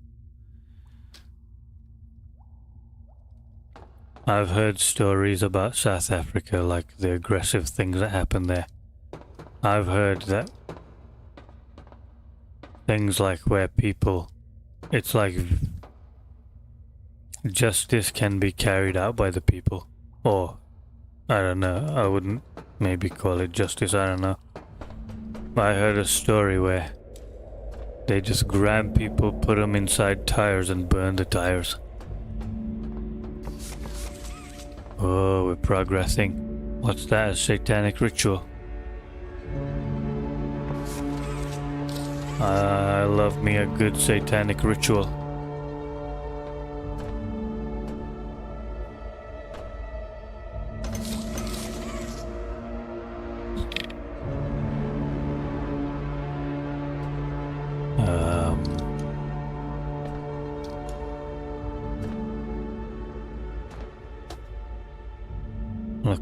I've heard stories about South Africa, like the aggressive things that happen there. I've heard that things like where people, it's like justice can be carried out by the people. Or, I don't know, I wouldn't maybe call it justice, I don't know. I heard a story where they just grab people, put them inside tires and burn the tires. Oh, we're progressing. What's that? A satanic ritual? I love me a good satanic ritual.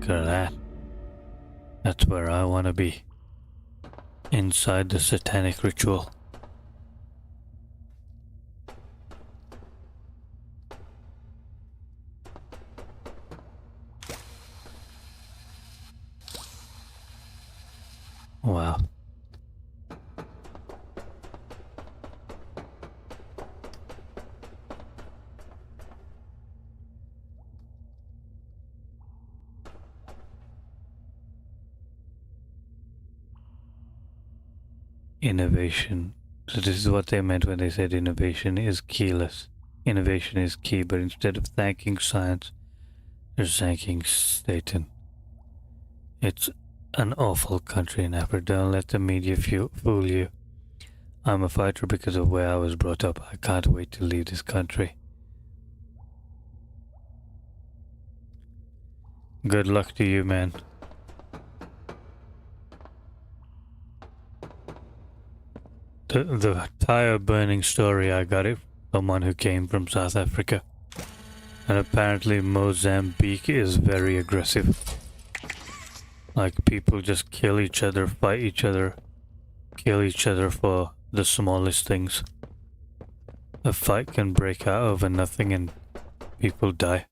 Look at that. That's where I want to be. Inside the satanic ritual. Wow. Innovation. So this is what they meant when they said innovation is keyless. Innovation is key, but instead of thanking science, they're thanking Satan. It's an awful country in Africa. Don't let the media fool you. I'm a fighter because of where I was brought up. I can't wait to leave this country. Good luck to you, man. The tire burning story, I got it from someone who came from South Africa. And apparently Mozambique is very aggressive. Like, people just kill each other, fight each other, kill each other for the smallest things. A fight can break out over nothing and people die.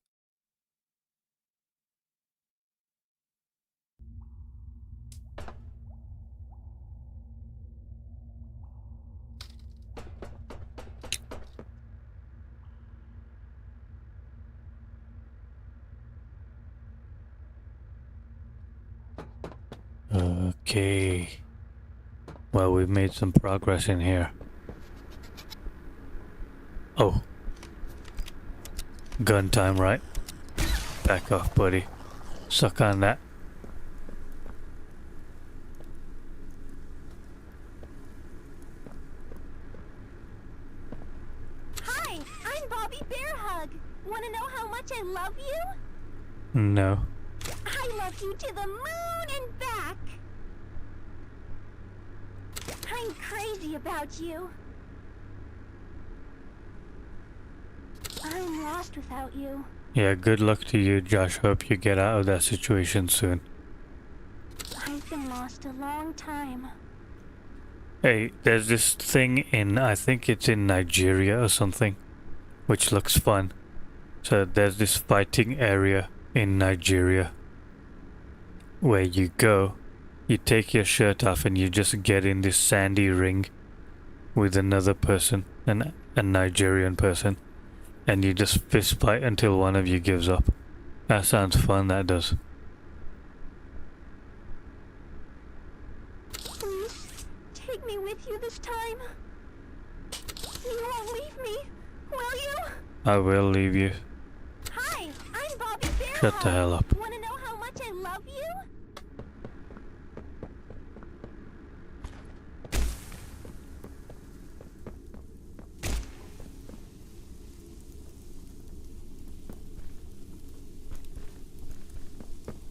Okay. Well, we've made some progress in here. Oh. Gun time, right? Back off, buddy. Suck on that. Hi, I'm Poppy Bearhug. Want to know how much I love you? No. I love you to the moon and back. I'm crazy about you. I'm lost without you. Yeah, good luck to you, Josh. Hope you get out of that situation soon. I've been lost a long time. Hey, there's this thing in, I think it's in Nigeria or something, which looks fun. So there's this fighting area in Nigeria where you go, you take your shirt off and you just get in this sandy ring with another person, a Nigerian person, and you just fist fight until one of you gives up. That sounds fun, that does. Please, take me with you this time. You won't leave me, will you? I will leave you. Hi, I'm Poppy Bearhug. Shut the hell up. Want to know how much I love you?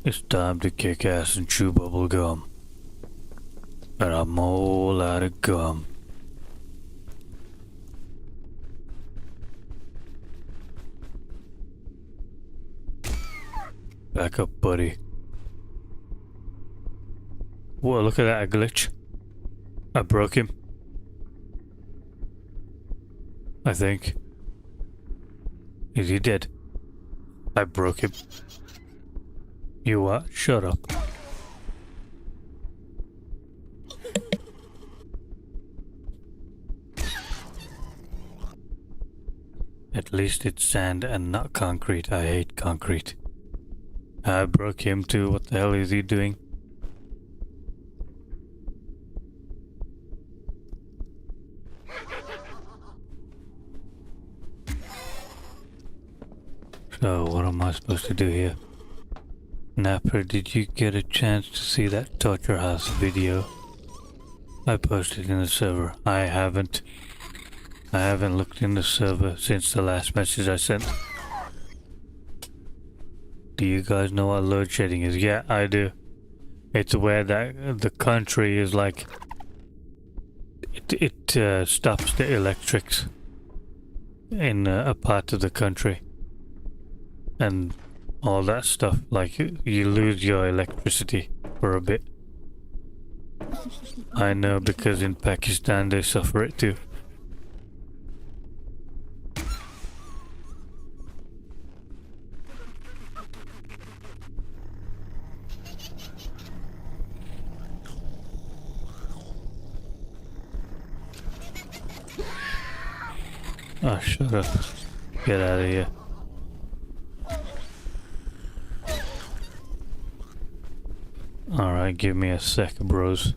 It's time to kick ass and chew bubble gum. And I'm all out of gum. Back up, buddy. Whoa, look at that, a glitch. I broke him. I think. Is he dead? I broke him. You what? Shut up. At least it's sand and not concrete. I hate concrete. I broke him too. What the hell is he doing? So what am I supposed to do here? Napper, did you get a chance to see that torture house video I posted in the server? I haven't. I haven't looked in the server since the last message I sent. Do you guys know what load shedding is? Yeah, I do. It's where the country is like... It stops the electrics in a part of the country. And all that stuff. Like you lose your electricity for a bit. I know because in Pakistan they suffer it too. Oh, shut up. Get out of here. Alright, give me a sec, bros.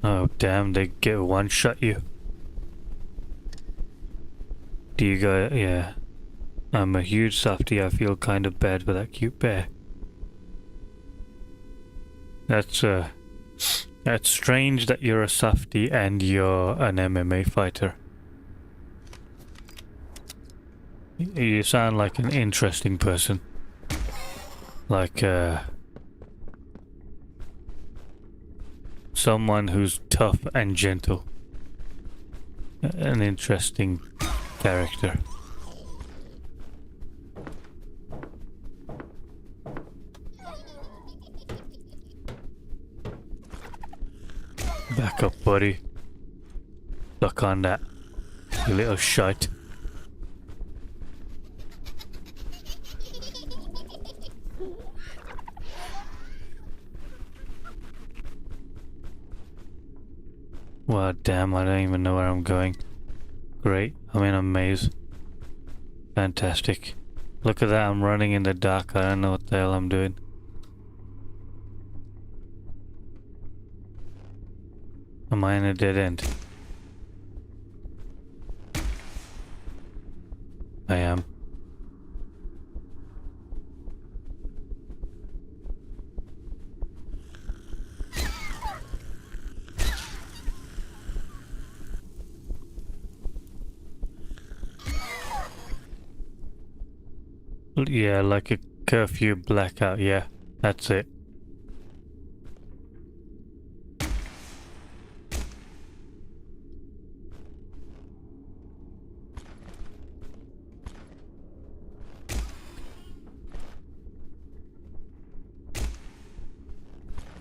Oh, damn, they get one-shot you. Do you guys... Yeah. I'm a huge softie. I feel kind of bad for that cute bear. That's strange that you're a softie and you're an MMA fighter. You sound like an interesting person. Like, someone who's tough and gentle. An interesting character. Back up, buddy. Suck on that, you little shite. Well, damn, I don't even know where I'm going. Great, I'm in a maze. Fantastic. Look at that, I'm running in the dark. I don't know what the hell I'm doing. Am I in a dead end? I am. Yeah, like a curfew blackout, yeah, that's it.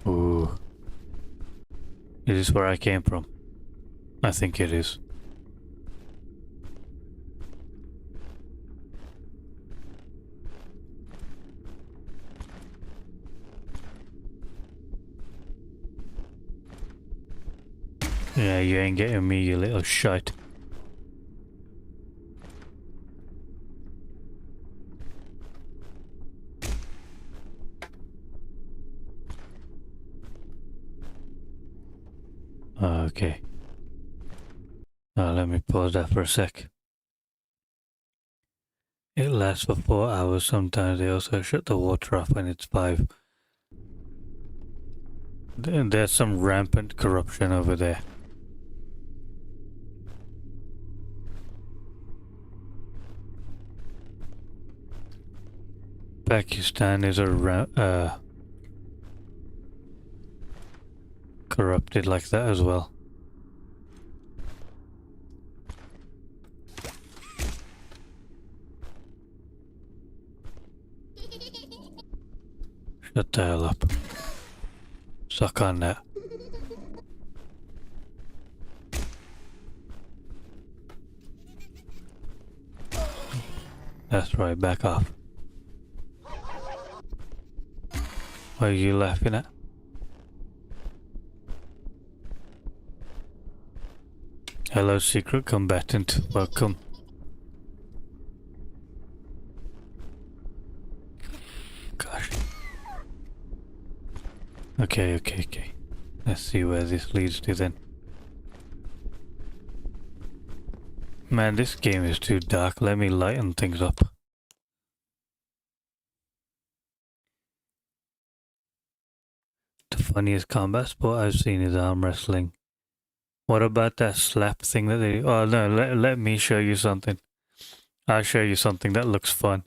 Ooh. Is this where I came from? I think it is. Yeah, you ain't getting me, you little shite. Okay. Let me pause that for a sec. It lasts for 4 hours. Sometimes they also shut the water off when it's 5. There's some rampant corruption over there. Pakistan is corrupted like that as well. Shut the hell up. Suck on that. That's right, back off. What are you laughing at? Hello, secret combatant. Welcome. Gosh. Okay. Let's see where this leads to then. Man, this game is too dark. Let me lighten things up. The funniest combat sport I've seen is arm wrestling. What about that slap thing that they... Oh no, let me show you something. I'll show you something that looks fun.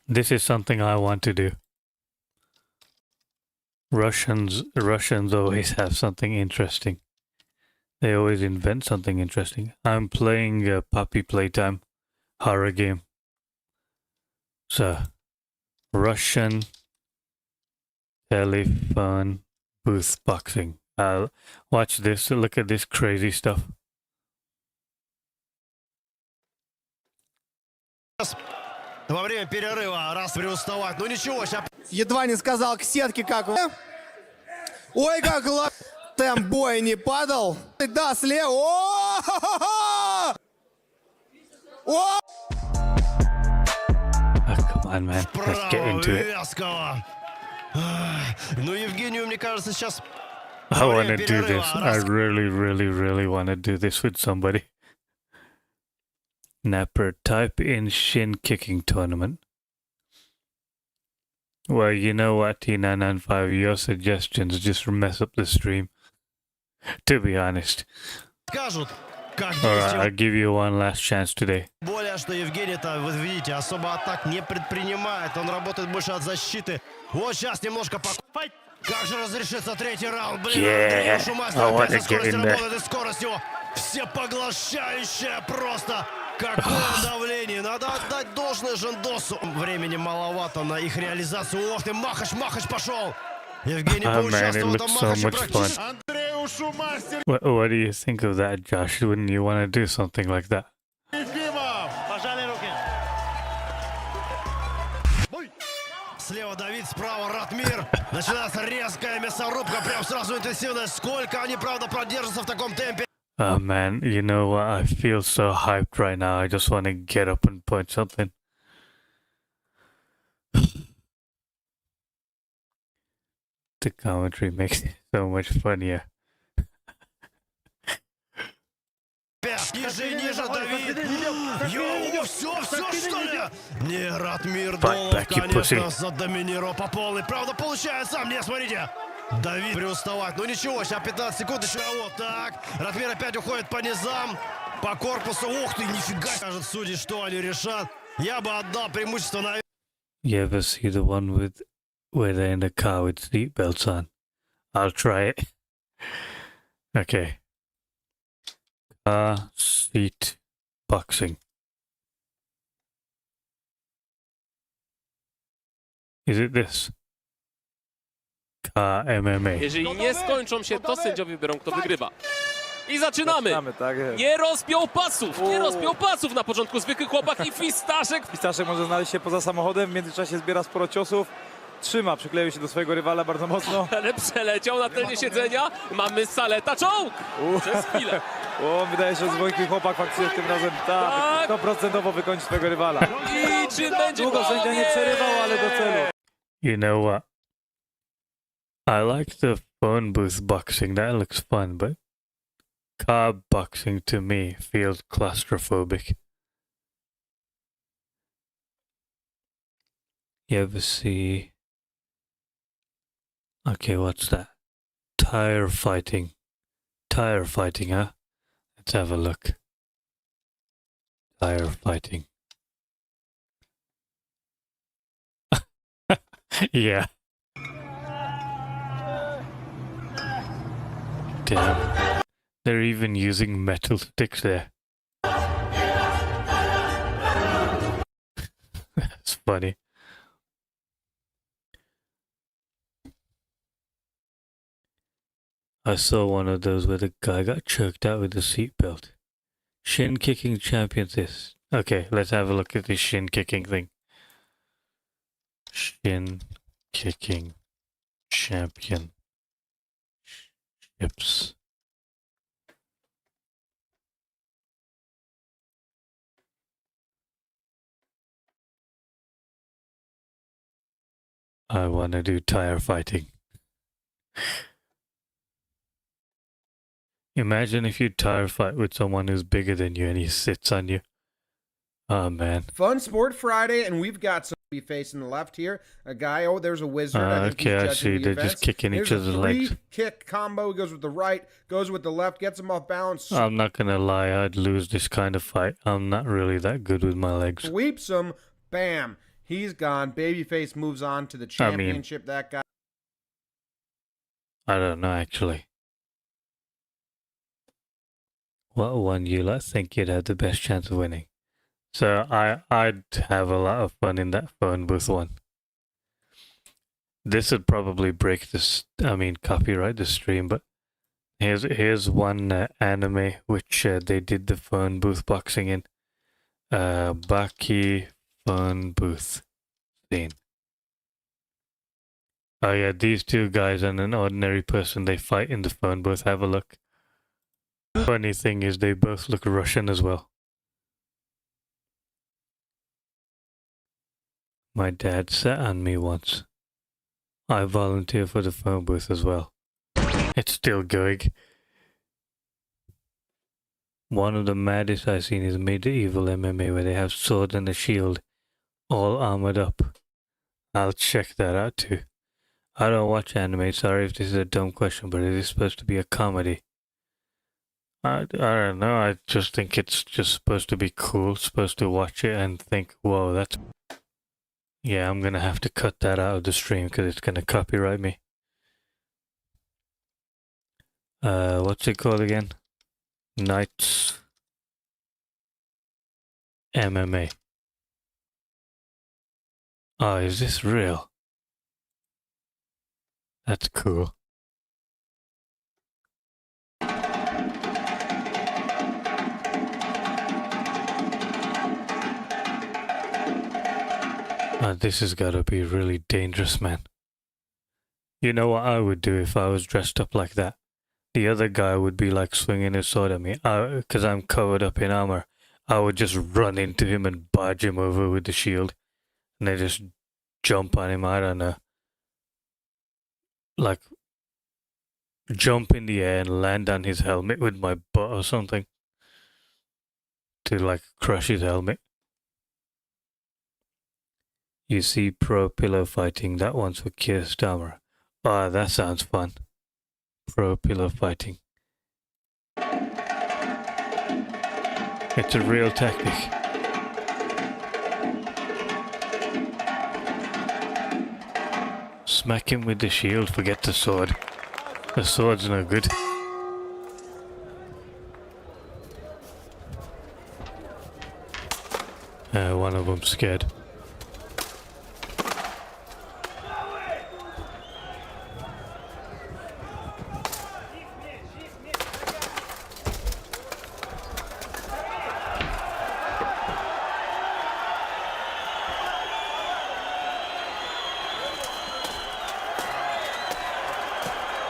This is something I want to do. Russians always have something interesting. They always invent something interesting. I'm playing Poppy Playtime horror game. So, Russian telephone booth boxing. Watch this. Look at this crazy stuff. Во время перерыва раз приуставать. Ну ничего, сейчас... Едва не сказал к сетке, как... Ой, как темп боя не падал. Да, слева. О! Oh, come on, man. Let's get into it. Ну, Евгению, мне кажется, сейчас... I want to do this. I really want to do this with somebody. Napper, type in shin kicking tournament. Well, you know what, T995, your suggestions just mess up the stream. To be honest. Скажут, как Alright, I'll give you one last chance today. Более, что Евгений-то, вы видите, особо атак не предпринимает. Он работает больше от защиты. Вот сейчас немножко по... Как же разрешится третий раунд? Блин, Андрей Шумастер опять со скоростью работает, и скорость его всепоглощающая просто. Какое давление! Надо отдать должное Жендосу. Времени маловато на их реализацию. Ох ты, Махач пошел! Евгений поучаствовал в этом Махаче практически. What do you think of that, Josh? Wouldn't you want to do something like that? Слева Давид, справа Ратмир. Начинается резкая мясорубка, прям сразу интенсивная. Сколько они, правда, продержатся в таком темпе? Oh man, you know what? I feel so hyped right now. I just want to get up and punch something. The commentary makes it so much funnier. Ниже, Давид. Йоу, все, что ли? Не, Ратмир Fight back, you конечно, pussy. задоминировал по полной. Правда, получается, не, смотрите. Давид приуставать. Ну ничего, сейчас 15 секунд еще. А вот так. Ратмир опять уходит по низам, по корпусу. Ух ты, нифига. Скажет судьи, что они решат. Я бы отдал преимущество на... You ever see the one with where they're in the car with seatbelts on? I'll try it. Okay. Car seat boxing. Is it this? Car MMA. Jeżeli nie skończą się, to sędziowie biorą, kto wygrywa. I zaczynamy! Tak jest. Nie rozpiął pasów na początku, zwykły chłopak i Fistaszek. Fistaszek może znaleźć się poza samochodem, w międzyczasie zbiera sporo ciosów. Trzyma, przykleił się do swojego rywala bardzo mocno. Ale przeleciał na tylnie siedzenia. Mamy Saleta czołg! Przez chwilę. O, wydaje się, że zwykły chłopak faktycznie tym razem tak 100% wykończy swojego rywala. I czy będzie Długo sędzia nie przerywał, ale do celu. You know what? I like the phone booth boxing. That looks fun, but car boxing to me feels claustrophobic. You ever see... Okay, what's that? Tire fighting. Tire fighting, huh? Let's have a look. Tire fighting. Yeah. Damn. They're even using metal sticks there. That's funny. I saw one of those where the guy got choked out with a seatbelt. Shin kicking champion this. Okay, let's have a look at this shin kicking thing. Shin kicking championships. I want to do tire fighting. Imagine if you tire fight with someone who's bigger than you and he sits on you. Oh man. Fun Sport Friday, and we've got somebody facing the left here. A guy, oh, there's a wizard. I think Okay, he's I judging see. the They're events. just kicking each There's other's a legs. kick combo. He goes with the right, goes with the left, gets him off balance, I'm not gonna lie, I'd lose this kind of fight. I'm not really that good with my legs. sweeps him, bam, he's gone. Babyface moves on to the championship. That guy. I don't know actually. What one you lot think you'd have the best chance of winning? So I'd have a lot of fun in that phone booth one. This would probably break this, copyright the stream, but here's one anime which they did the phone booth boxing in. Baki phone booth scene. Oh yeah, these two guys and an ordinary person, they fight in the phone booth. Have a look. Funny thing is they both look Russian as well. My dad sat on me once. I volunteer for the phone booth as well. It's still going. One of the maddest I've seen is medieval MMA where they have sword and a shield all armored up. I'll check that out too. I don't watch anime, sorry if this is a dumb question, but it is supposed to be a comedy. I don't know, I just think it's just supposed to be cool, supposed to watch it and think, whoa, that's... Yeah, I'm gonna have to cut that out of the stream because it's gonna copyright me. What's it called again? Knights MMA. Oh, is this real? That's cool. This has got to be really dangerous, man. You know what I would do if I was dressed up like that? The other guy would be like swinging his sword at me. Because I'm covered up in armor. I would just run into him and barge him over with the shield. And they just jump on him, I don't know. Like, jump in the air and land on his helmet with my butt or something. To like crush his helmet. You see pro pillow fighting, that one's for Keir Starmer. Ah, that sounds fun. Pro pillow fighting. It's a real tactic. Smack him with the shield, forget the sword. The sword's no good. One of them's scared.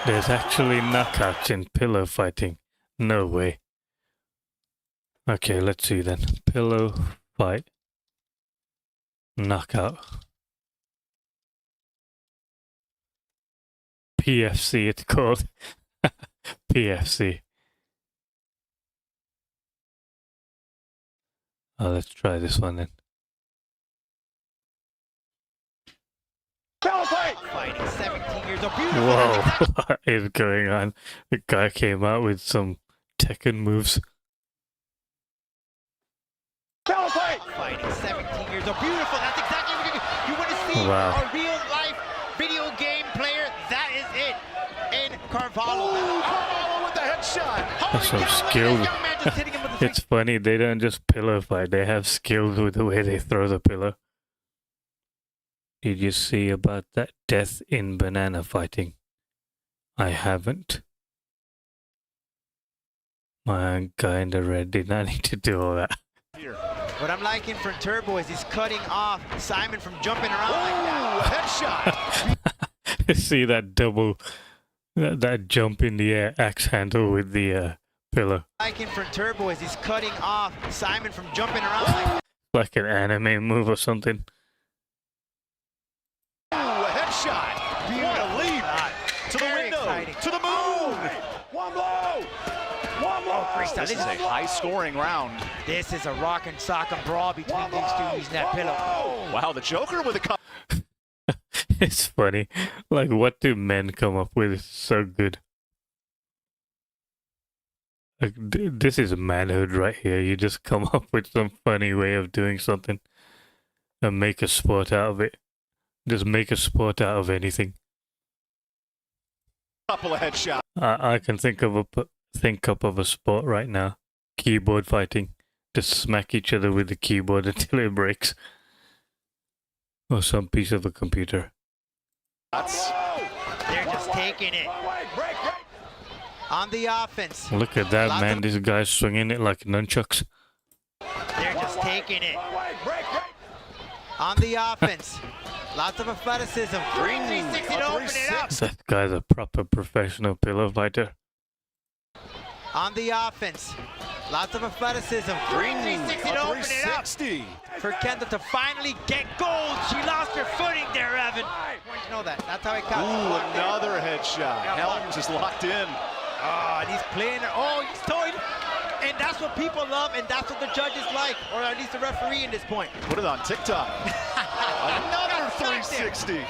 There's actually knockouts in pillow fighting. No way. Okay, let's see then. Pillow fight. Knockout. PFC it's called. PFC. Oh, let's try this one then. Fighting 17 years old. Whoa, what is going on? The guy came out with some Tekken moves. Fighting 17 years old. Beautiful. That's exactly what you want to see. Wow. A real life video game player. That is it. In Carvalho. Carvalho with the headshot. That's so skilled. It's funny, they don't just pillow fight, they have skills with the way they throw the pillow. Did you see about that death in banana fighting? I haven't. My guy in the red did not need to do all that. What I'm liking from Turbo is he's cutting off Simon from jumping around like that. Headshot. See that double, that jump in the air axe handle with the pillow. Liking from Turbo is he's cutting off Simon from jumping around like that. Like an anime move or something. Headshot. What a leap. To the window. Exciting. To the moon. One blow. One blow. Oh, this is a high-scoring round. This is a rock and sock and brawl between these two using that pillow. Wow, the Joker with a... It's funny. Like, what do men come up with? It's so good. Like, this is manhood right here. You just come up with some funny way of doing something and make a sport out of it. Just make a sport out of anything. Couple of headshots. I can think up of a sport right now. Keyboard fighting. Just smack each other with the keyboard until it breaks. Or some piece of a computer. They're just taking it. On the offense. Look at that, man. This guy's swinging it like nunchucks. They're just taking it. On the offense. Lots of athleticism. 360 to open it up. That guy's a proper professional pillow fighter. On the offense. Lots of athleticism. 360 to open it up. For Kendall to finally get gold. She lost her footing there, Evan. Want to know that. That's how it comes. Ooh, another headshot. Helms is locked in. Oh, and he's playing her. Oh, he's toyed. And that's what people love, and that's what the judges like, or at least the referee in this point. Put it on TikTok. Another 360.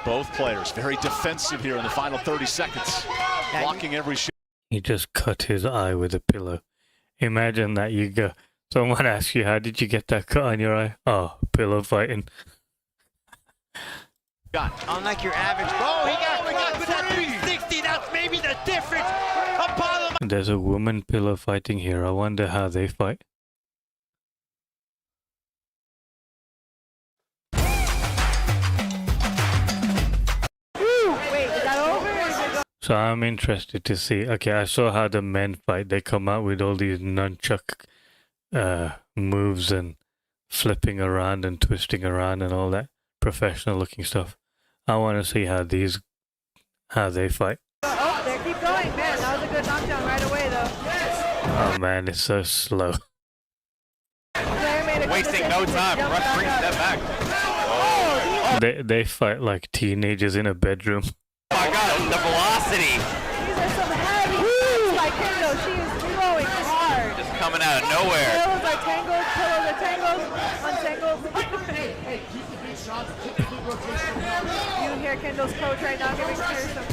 Both players very defensive here in the final 30 seconds. Blocking every shot. He just cut his eye with a pillow. Imagine that you go, someone asks you, how did you get that cut on your eye? Oh, pillow fighting. Unlike your average. Oh, he got caught with that 360. That's maybe the difference. Apollo. There's a woman pillow fighting here. I wonder how they fight. Wait, is that over? So I'm interested to see. Okay, I saw how the men fight. They come out with all these nunchuck moves and flipping around and twisting around and all that professional looking stuff. I want to see how they fight. Oh, there, keep going, man. That was a good knockdown right away, though. Oh man, it's so slow. Wasting no time. Referee step back. Oh, They fight like teenagers in a bedroom. Oh my god, the velocity! these are some heavy hits by Kendo. She is throwing hard. Just coming out of nowhere. Pillows are tangled, pillows are tangled, untangled. You hear Kendo's coach right now giving her some.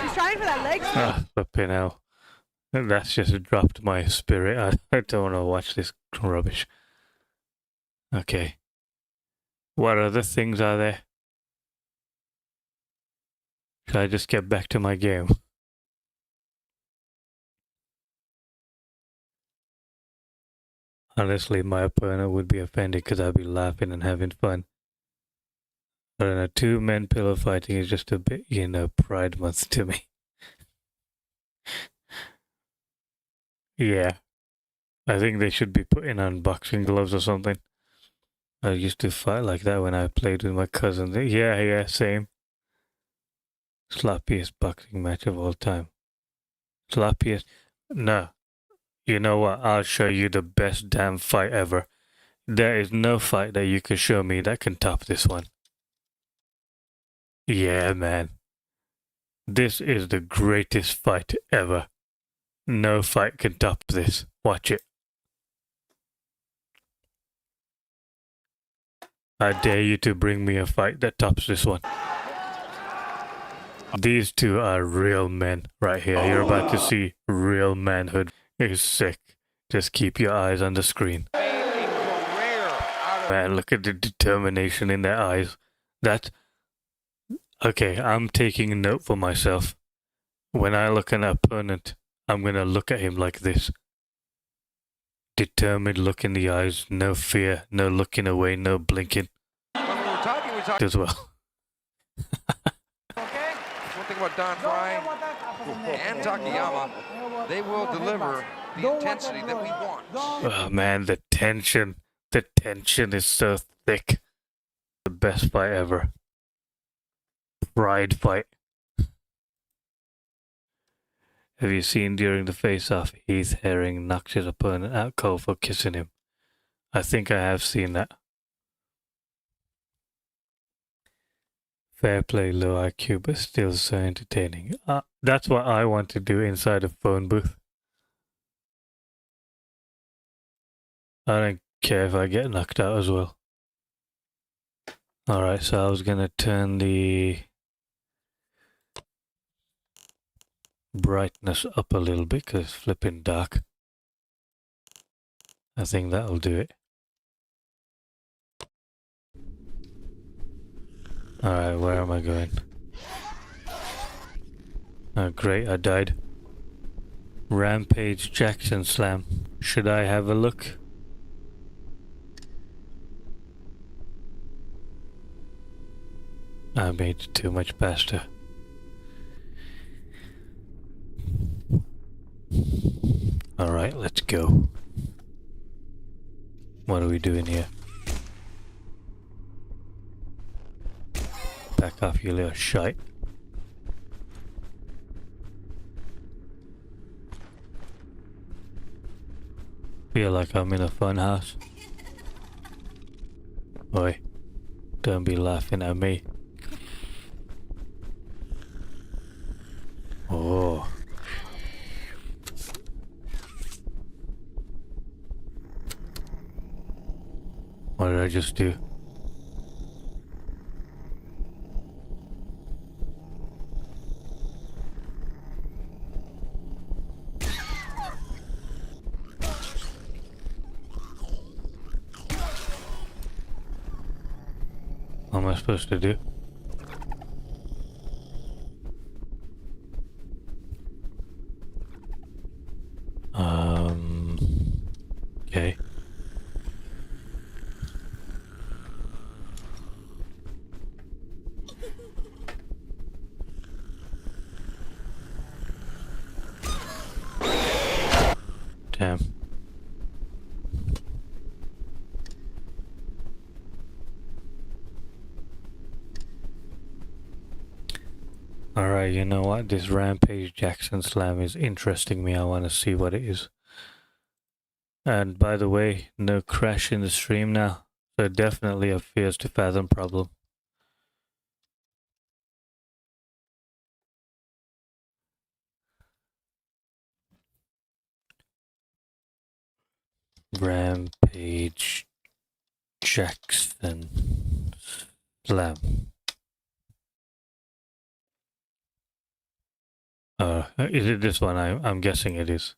She's trying for that leg sweep. Ah, flipping hell. That's just dropped my spirit. I don't want to watch this rubbish. Okay. What other things are there? Should I just get back to my game? Honestly, my opponent would be offended because I'd be laughing and having fun. I don't know, 2 men pillow fighting is just a bit, Pride Month to me. Yeah. I think they should be putting on boxing gloves or something. I used to fight like that when I played with my cousin. Yeah, same. Sloppiest boxing match of all time. Sloppiest? No. You know what? I'll show you the best damn fight ever. There is no fight that you can show me that can top this one. Yeah, man. This is the greatest fight ever. No fight can top this. Watch it. I dare you to bring me a fight that tops this one. These two are real men right here. You're about to see real manhood. It's sick. Just keep your eyes on the screen. Man, look at the determination in their eyes. Okay, I'm taking a note for myself. When I look at an opponent, I'm going to look at him like this. Determined look in the eyes, no fear, no looking away, no blinking. When we were talking as well. Okay. One thing about Don Fry and Takayama, they will deliver the intensity that we want. Oh man, the tension is so thick. The best fight ever. Pride fight. Have you seen during the face-off, Heath Herring knocks his opponent out cold for kissing him? I think I have seen that. Fair play, low IQ, but still so entertaining. That's what I want to do inside a phone booth. I don't care if I get knocked out as well. Alright, so I was gonna turn the brightness up a little bit because it's flipping dark. I think that'll do it. Alright, where am I going? Oh great, I died. Rampage Jackson Slam. Should I have a look? I made it too much faster. Alright, let's go. What are we doing here? Back off, you little shite. Feel like I'm in a fun house. Oi, don't be laughing at me. Oh. What did I just do? What am I supposed to do? Okay. Damn. Alright, you know what? This Rampage Jackson Slam is interesting me. I want to see what it is. And by the way, no crash in the stream now. So definitely a Fears to Fathom problem. Rampage Jackson Slam. Is it this one? I'm guessing it is.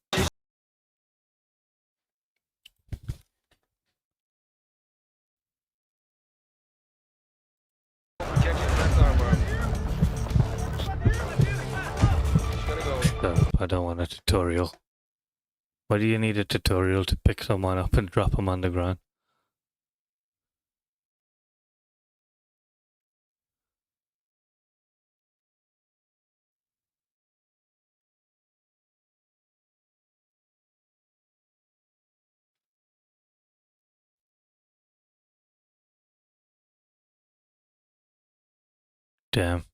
I don't want a tutorial. Why do you need a tutorial to pick someone up and drop them on the ground? Damn.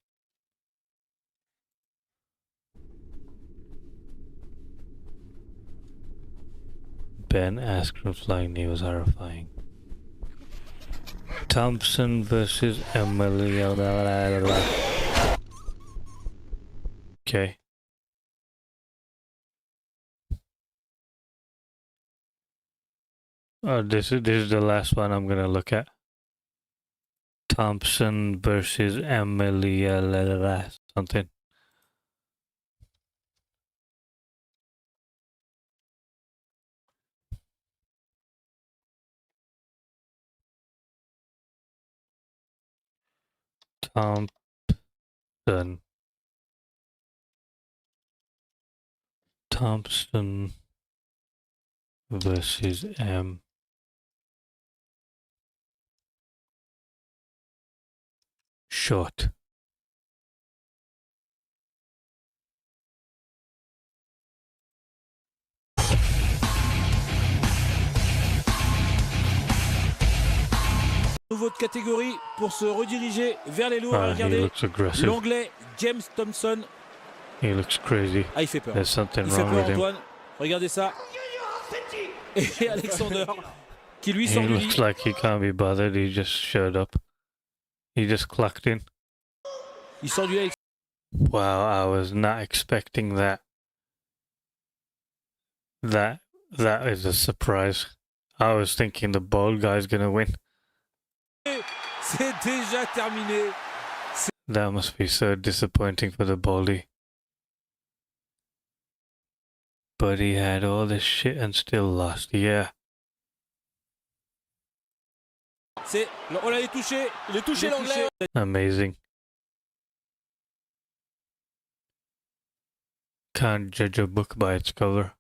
Ben Askren flying knee was horrifying. Thompson versus Emily. Okay. Oh, this is the last one I'm gonna look at. Thompson versus Emily something. Thompson versus M. Short. Nouveau de catégorie pour se rediriger vers les lourds. Regardez l'anglais James Thompson. He looks crazy. Ah, il fait peur. There's something Il fait wrong peur, with Antoine. him. Regardez ça. Et Alexander qui lui sort He du lit. looks like he can't be bothered. He just showed up. He just clocked in. Il sort du lit. Wow, I was not expecting that. That is a surprise. I was thinking the bald guy's gonna win. C'est déjà terminé. That must be so disappointing for the baldy. But he had all this shit and still lost. Yeah. C'est... Oh là, il est touché. Il est touché, l'anglais. Amazing. Can't judge a book by its cover.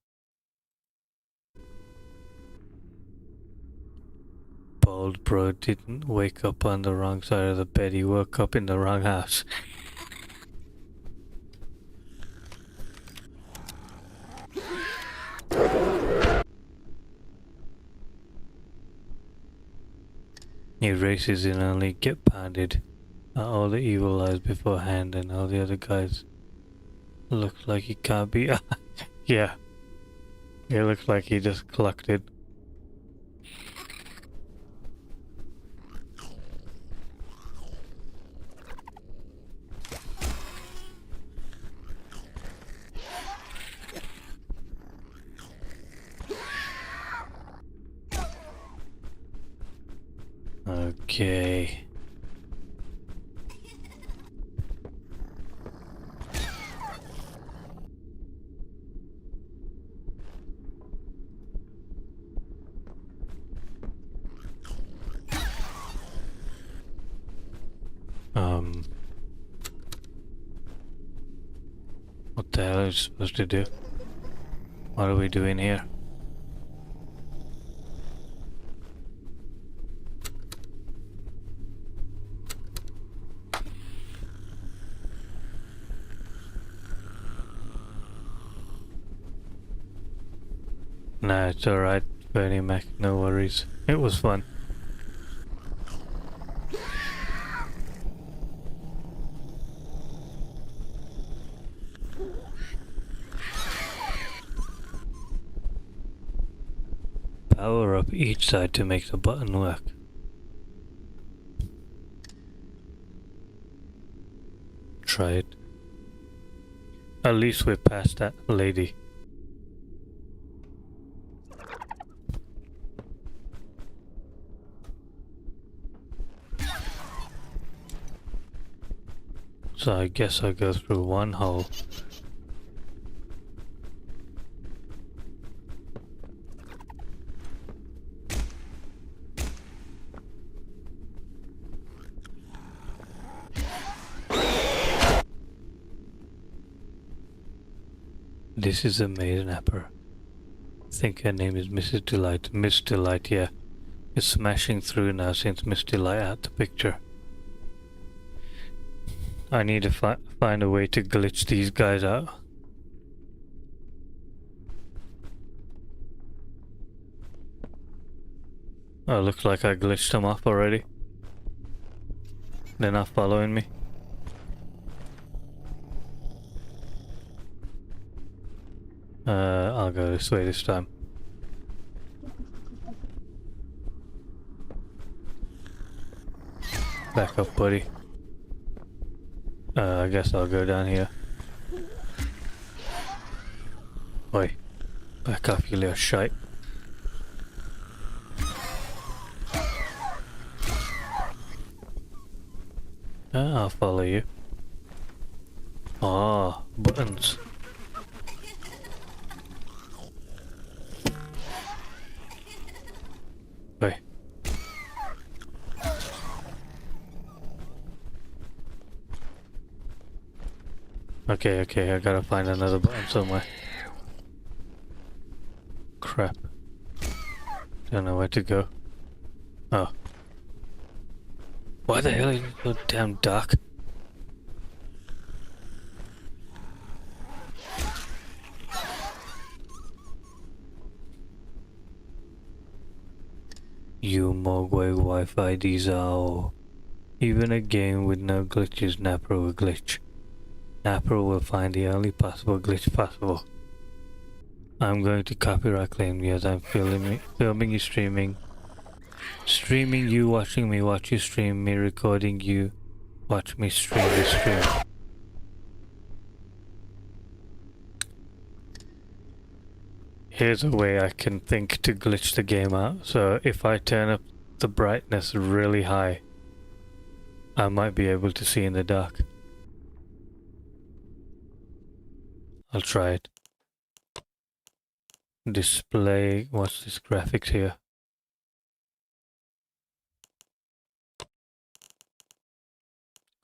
Bald bro didn't wake up on the wrong side of the bed, he woke up in the wrong house. He races in only get pounded. All the evil lies beforehand and all the other guys looks like he can't be. Yeah, it looks like he just clocked it. Okay. What the hell are we supposed to do? What are we doing here? Nah, it's alright, Bernie Mac, no worries. It was fun. Power up each side to make the button work. Try it. At least we're past that lady. So I guess I'll go through one hole. This is a maid napper. I think her name is Mrs. Delight. Miss Delight, yeah. Is smashing through now since Miss Delight had the picture. I need to find a way to glitch these guys out. Oh, looks like I glitched them off already. They're not following me. I'll go this way this time. Back up, buddy. I guess I'll go down here. Oi, back up, you little shite. I'll follow you. Ah, buttons. Oi. Okay, I gotta find another button somewhere. Crap. Don't know where to go. Oh. Why the hell is it so damn dark? You Mogwai Wi-Fi Diesel. Even a game with no glitches, Napper will glitch. Napper will find the only possible glitch possible. I'm going to copyright claim you as I'm filming you streaming. Streaming you, watching me watch you stream, me recording you, watch me stream you stream. Here's a way I can think to glitch the game out. So if I turn up the brightness really high, I might be able to see in the dark. I'll try it. Display, what's this graphics here?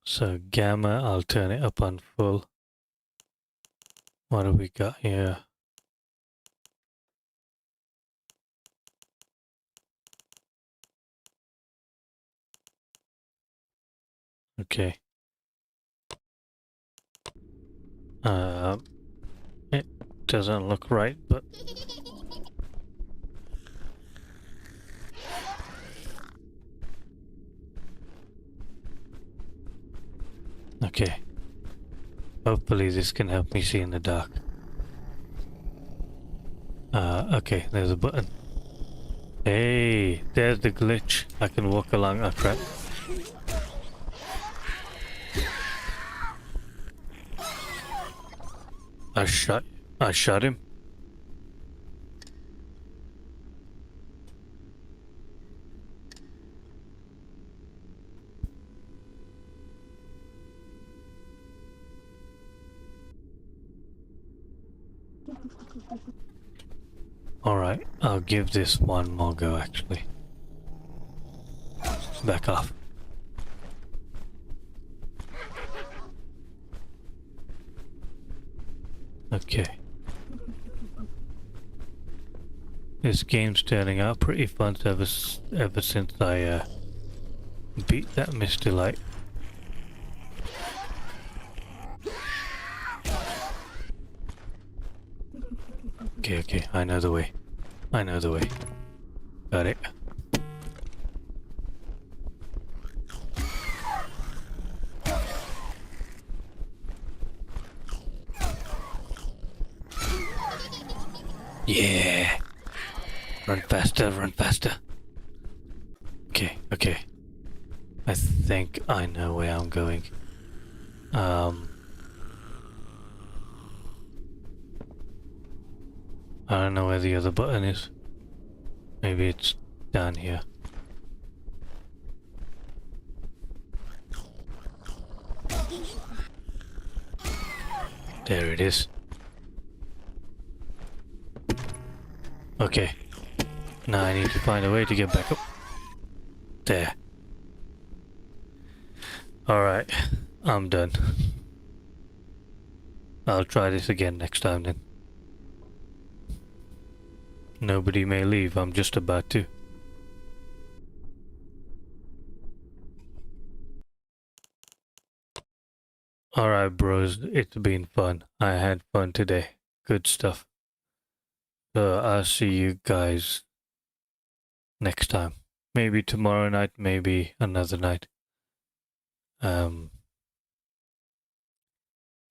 So gamma, I'll turn it up on full. What do we got here? Okay. It doesn't look right, but okay. Hopefully this can help me see in the dark. Okay, there's a button. Hey, there's the glitch. I can walk along. Oh crap. I shot him. Alright, I'll give this one more go actually. Back off. Okay. This game's turning out pretty fun ever since I beat that Misty Light. Okay, I know the way. I know the way. Got it. Yeah! Run faster, run faster. Okay. I think I know where I'm going. I don't know where the other button is. Maybe it's down here. There it is. Okay. Now I need to find a way to get back up. There. Alright, I'm done. I'll try this again next time then. Nobody may leave, I'm just about to. Alright bros, it's been fun. I had fun today. Good stuff. So I'll see you guys next time. Maybe tomorrow night, maybe another night.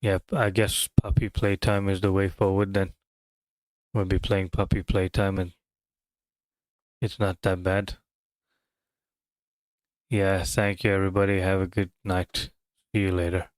Yep, I guess Poppy Playtime is the way forward then. We'll be playing Poppy Playtime and it's not that bad. Yeah, thank you everybody. Have a good night. See you later.